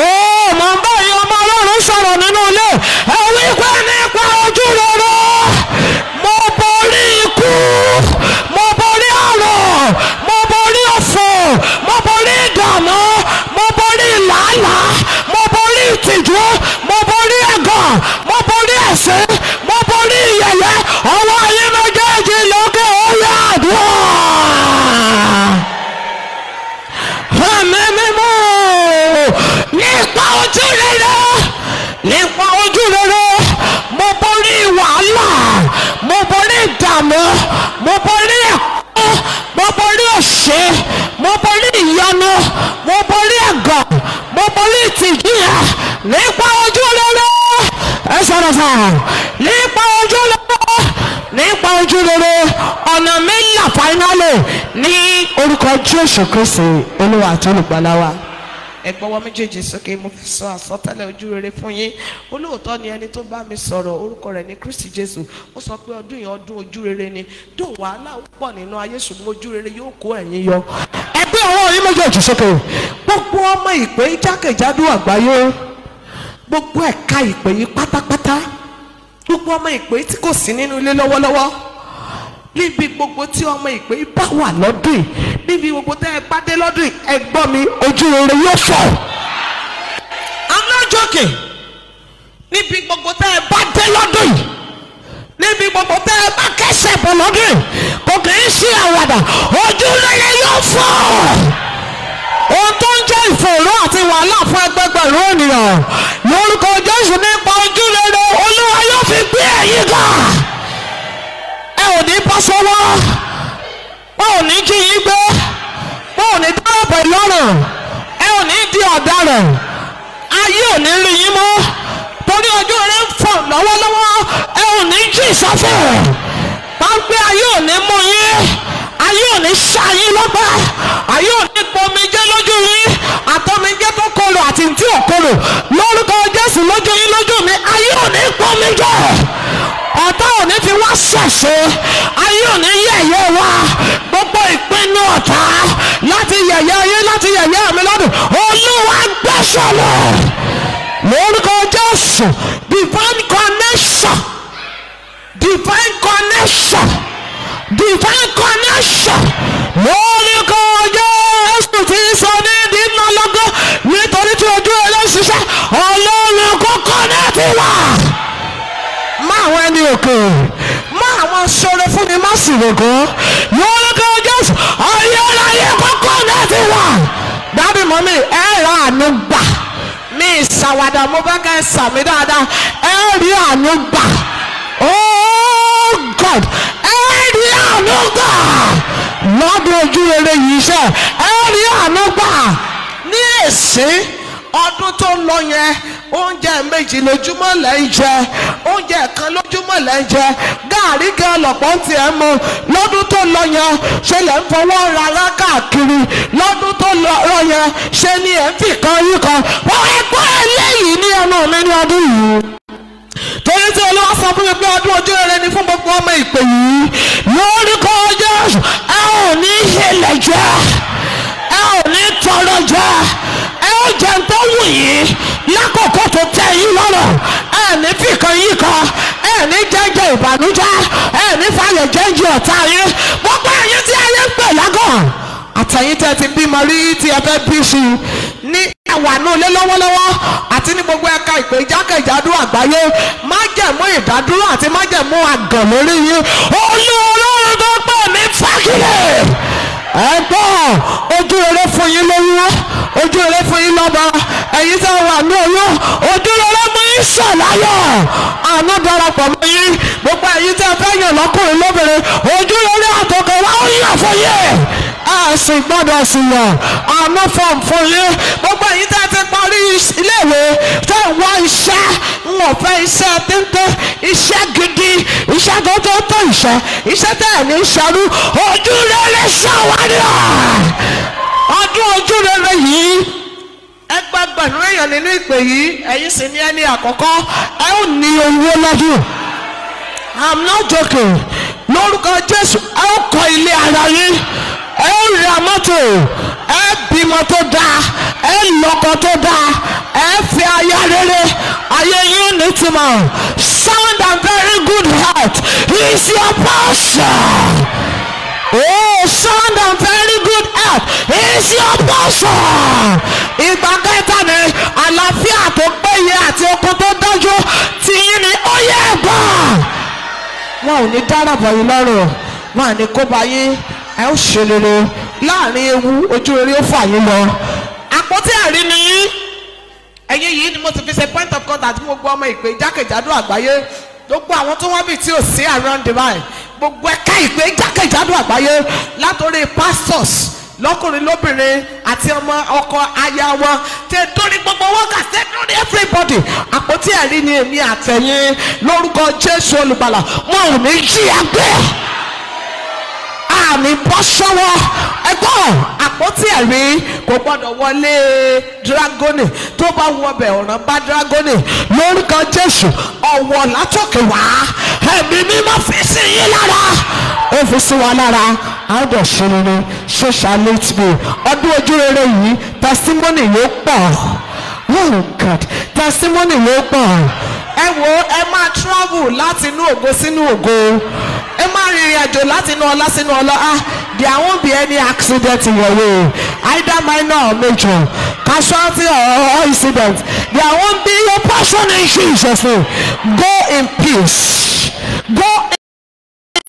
ó mọ̀ ń bá yìí ọmọ Ọlọ́run sọ̀rọ̀ nínú ilé ẹ wí gbọ́ nípa ojú rere mo borí ikú mo borí àrùn mo borí ọ̀fọ̀ mo borí ìdààmú mo borí làálàá mo borí ìtìjú mo borí ẹ̀gàn mo borí ẹ̀sín mo borí ìyẹ̀yẹ́ ọwọ́ ayé méjèèjì lókè ọ̀yà àdúrà. ẹ̀mí mímọ́ nípa ojú rere nípa ojú rere mo borí wàhálà mo borí ìdààmú mo borí ẹ̀kọ́ mo borí òṣè mo borí ìyanu mo borí ẹ̀gàn mo borí ìtìjú yẹn nípa ojú rere ẹ sọ̀rọ̀ sọ̀rọ̀ nípa ojú rere nípa ojú rere ọ̀nà mi là fáínálì ní orúkọ Jésù Kristi Olúwa àti Olùgbàlà wa. ẹ gbọ́wọ́ méjèèjì sókè mo fi sọ àsọtẹ́lẹ̀ ojú rere fún yín olóòótọ́ ni ẹni tó bá mi sọ̀rọ̀ orúkọ rẹ̀ ní Kristi Jésù ó sọ pé ọdún yìí ọdún ojú rere ni dùn wàhálà ó pọ̀ nínú ayé ṣùgbọ́n ojú rere yóò kó ẹ̀yin yọ. ẹgbẹ́ ọwọ́ yín méjèèjì sókè gbogbo ọmọ ìpè jákèjádò àgbáyé gbogbo ẹ̀ka ìpè yìí pátápátá gbogbo ọmọ ìpè tí kò sí nínú ilé lọ́wọ́lọ́wọ́ níbi gbogbo tí ọmọ ìpè bá wà lọ́dún yìí níbi gbogbo tẹ́ ẹ bá dé lọ́dún yìí ẹ gbọ́ mi ojú rere yóò fọ́. I'm not joking. níbi gbogbo tẹ́ ẹ bá dé lọ́dún yìí níbi gbogbo tẹ́ ẹ bá kẹ́sẹ̀ bọ̀ lọ́dún yìí kò kì í ṣe àwàdà ojú rere yóò fọ́. ohun tó ń jẹ́ ìfòòró àti wàhálà fún ẹgbẹgbẹ̀rún ènìyàn lórúkọ Jésù nípa ojú rere Olúwa yóò fi gbé ẹ̀yin ga. ẹ ò ní bọ́ sọ́wọ́ wọn ò ní jí yín gbé wọn ò ní dáàbò ìlọ́rùn ẹ ò ní di ọ̀daràn ayé ò ní rí yín mọ́ torí ojú rere ń fọ̀ lọ́wọ́lọ́wọ́ ẹ ò ní jí ìsọfẹ̀ pápẹ́ ayé ò ní mú yín ayé ò ní ṣá yín lọ́gbẹ́ ayé ò ní pomijé lójú yín àtọmijé tó korò àti tí ò korò lórúkọ Jésù lójú yín lójú mi ayé ò ní pomijé ọ̀tá ò ní fi wá ṣẹ̀ṣẹ̀ ayé ò ní yẹ̀yẹ́ wa gbogbo ìpinnu ọ̀tá láti yẹ̀yẹ́ ayé láti yẹ̀yẹ́ mi lọ́dún Olúwa gbẹ́sọ̀lẹ̀ lórúkọ Jésù divine connection divine connection divine connection lórúkọ Jésù tí sọ ní ìdínà lọ́gọ́ nítorí tí ojú ẹlẹ́ ṣiṣẹ́ òkè máa wọn ṣoore fún mi má sì rògó lórúkọ Jésù ayérayé kókó náà ti wà dábì mọ́mí ẹ ra àánú gbà mi ìṣàwàdà mo bá ká ẹ sàmì dáadáa ẹ rí àánú gbà oh God ẹ rí àánú gbà lọ́dún ojú rere yìí ṣe ẹ rí àánú gbà ní èsì ọdún tó lọ yẹn oúnjẹ méjì lójúmọ́ lẹ́ ń jẹ oúnjẹ kan lójúmọ́ lẹ́ ń jẹ gààrí gan lọ́pọ̀ ń tiẹ̀ mu lọ́dún tó lọ yẹn ṣe lẹ́ ń fọwọ́ rárá káàkiri lọ́dún tó lọ yẹn ṣe ni ẹ̀ ń fi kan yí kan wọ́n ẹgbẹ́ eléyìí ní ẹnu mi ní ọdún yìí torí tí Olúwa sọ fún mi pé ọdún ojú rere ni fún gbogbo ọmọ ìpè yìí lórúkọ Jésù ẹ ò ní ilẹ̀ jẹ ẹ ò ní tọrọ jẹ ẹ ó jẹ tó wù yín lákòókò tó tẹ́ yín lọ́rọ̀ ẹ ní fìkan yín kan ẹ ní jẹ́jẹ́ ìbànújẹ́ ẹ ní fàyè jẹ́jẹ́ ọ̀tá yín gbogbo ẹ̀yin tí ayé ń pè lágàn àtẹ̀yìn tẹ́ ti bímọ rí tí ẹ fẹ́ bí sí ní ẹ̀wànú ilé lọ́wọ́lọ́wọ́ àti ní gbogbo ẹ̀ka ìpè jákèjádò àgbáyé májẹ̀mú ìdádúró àti májẹ̀mú àgàn lórí yín Ọlọ́run tó pè ní fagilé ẹ̀gbọ́n ojú rere fún yín lóyún ojú rere fún yín lọ́ba ẹ̀yin tẹ́ wà ní oyún ojú rere mú yín ṣàláyọ̀ àná darapọ̀ mọ́ yín gbogbo ẹ̀yin tẹ́ fẹ́ yàn lọ́kùnrin lóbìnrin ojú rere àtọkọ̀ wá ó yàn fún yín ẹ̀sìn gbọ́dọ̀ sí yàn àná fọ̀m fún yín gbogbo ẹ̀yin tẹ́ ti parí iléèwé tẹ́ ń wá iṣẹ́ ń wọ̀n fẹ́ iṣẹ́ téńté iṣẹ́ gidi iṣẹ́ tó iṣẹ́ tẹ́ ẹ̀ ní ṣàrú ojú rere ṣàwárí ọdún ojú rere yìí ẹgbẹgbẹ̀rún èèyàn nínú ìpè yìí ẹ̀yin sì ní ẹni àkọ́kọ́ ẹ ó ní owó lọ́dún I'm not joking lórúkọ Jésù ẹ ó kọ́ ilé ara yín ẹ ó ra mọ́tò ẹ bímọ tó dáa ẹ lọ́kọ tó dáa ẹ fi aya rere ayé yín nítumọ̀ sound and very good heart is your portion. Oh, sound and very good health is your portion. Ìgbà kẹta ni àlàáfíà tó péye àti okun tó dájú tí yín ni ó yẹ ẹ̀gbọ́n. Wọn ò ní dáràbọ̀ yín lọ́rùn, wọn à ní kó bá yín, ẹ ó ṣe rere láàrin ewu ojú rere ó fà yín lọ. Àpótí ẹ̀rí ni yín. Ẹ̀yin yìí ni mo ti fi ṣe point of contact fún gbogbo ọmọ ìpè jákèjádò àgbáyé. Gbogbo àwọn tó wọ́n bì tí ò sí around the world. Gbogbo ẹ̀ka ìpè jákèjádò àgbáyé látòrí pastors lọ́kùnrin lóbìnrin àti ọmọ ọkọ aya wọn tẹ torí gbogbo wọn kà tẹ torí everybody àpótí ẹ̀rí ni èmi àtẹ̀yìn lórúkọ Jésù olùgbàlà wọn ò ní jí àgbẹ̀ àmì bọ́ sọ́wọ́ ẹ̀gbọ́n àpótí ẹ̀rí kò gbọ́dọ̀ wọlé dragoni tó bá wọbẹ̀ ọ̀ràn bá dragoni lórúkọ Jésù ọ̀wọ̀ látòkè wá ẹ̀mí mímọ́ fi sí yín lára ó fi sí wa lára àádọ́ ṣe rere ṣe ṣàlẹ́tì mi ọdún ojú rere yìí testimony yóò pọ̀ oh God testimony yóò pọ̀ ẹ wo ẹ máa travel láti inú ògo sínú ògo ẹ máa rìnrìn àjò láti inú ọlá sínú ọlá there won't be any accident in your way either minor or major casualty or incident there won't be your portion in Jesus name go in peace go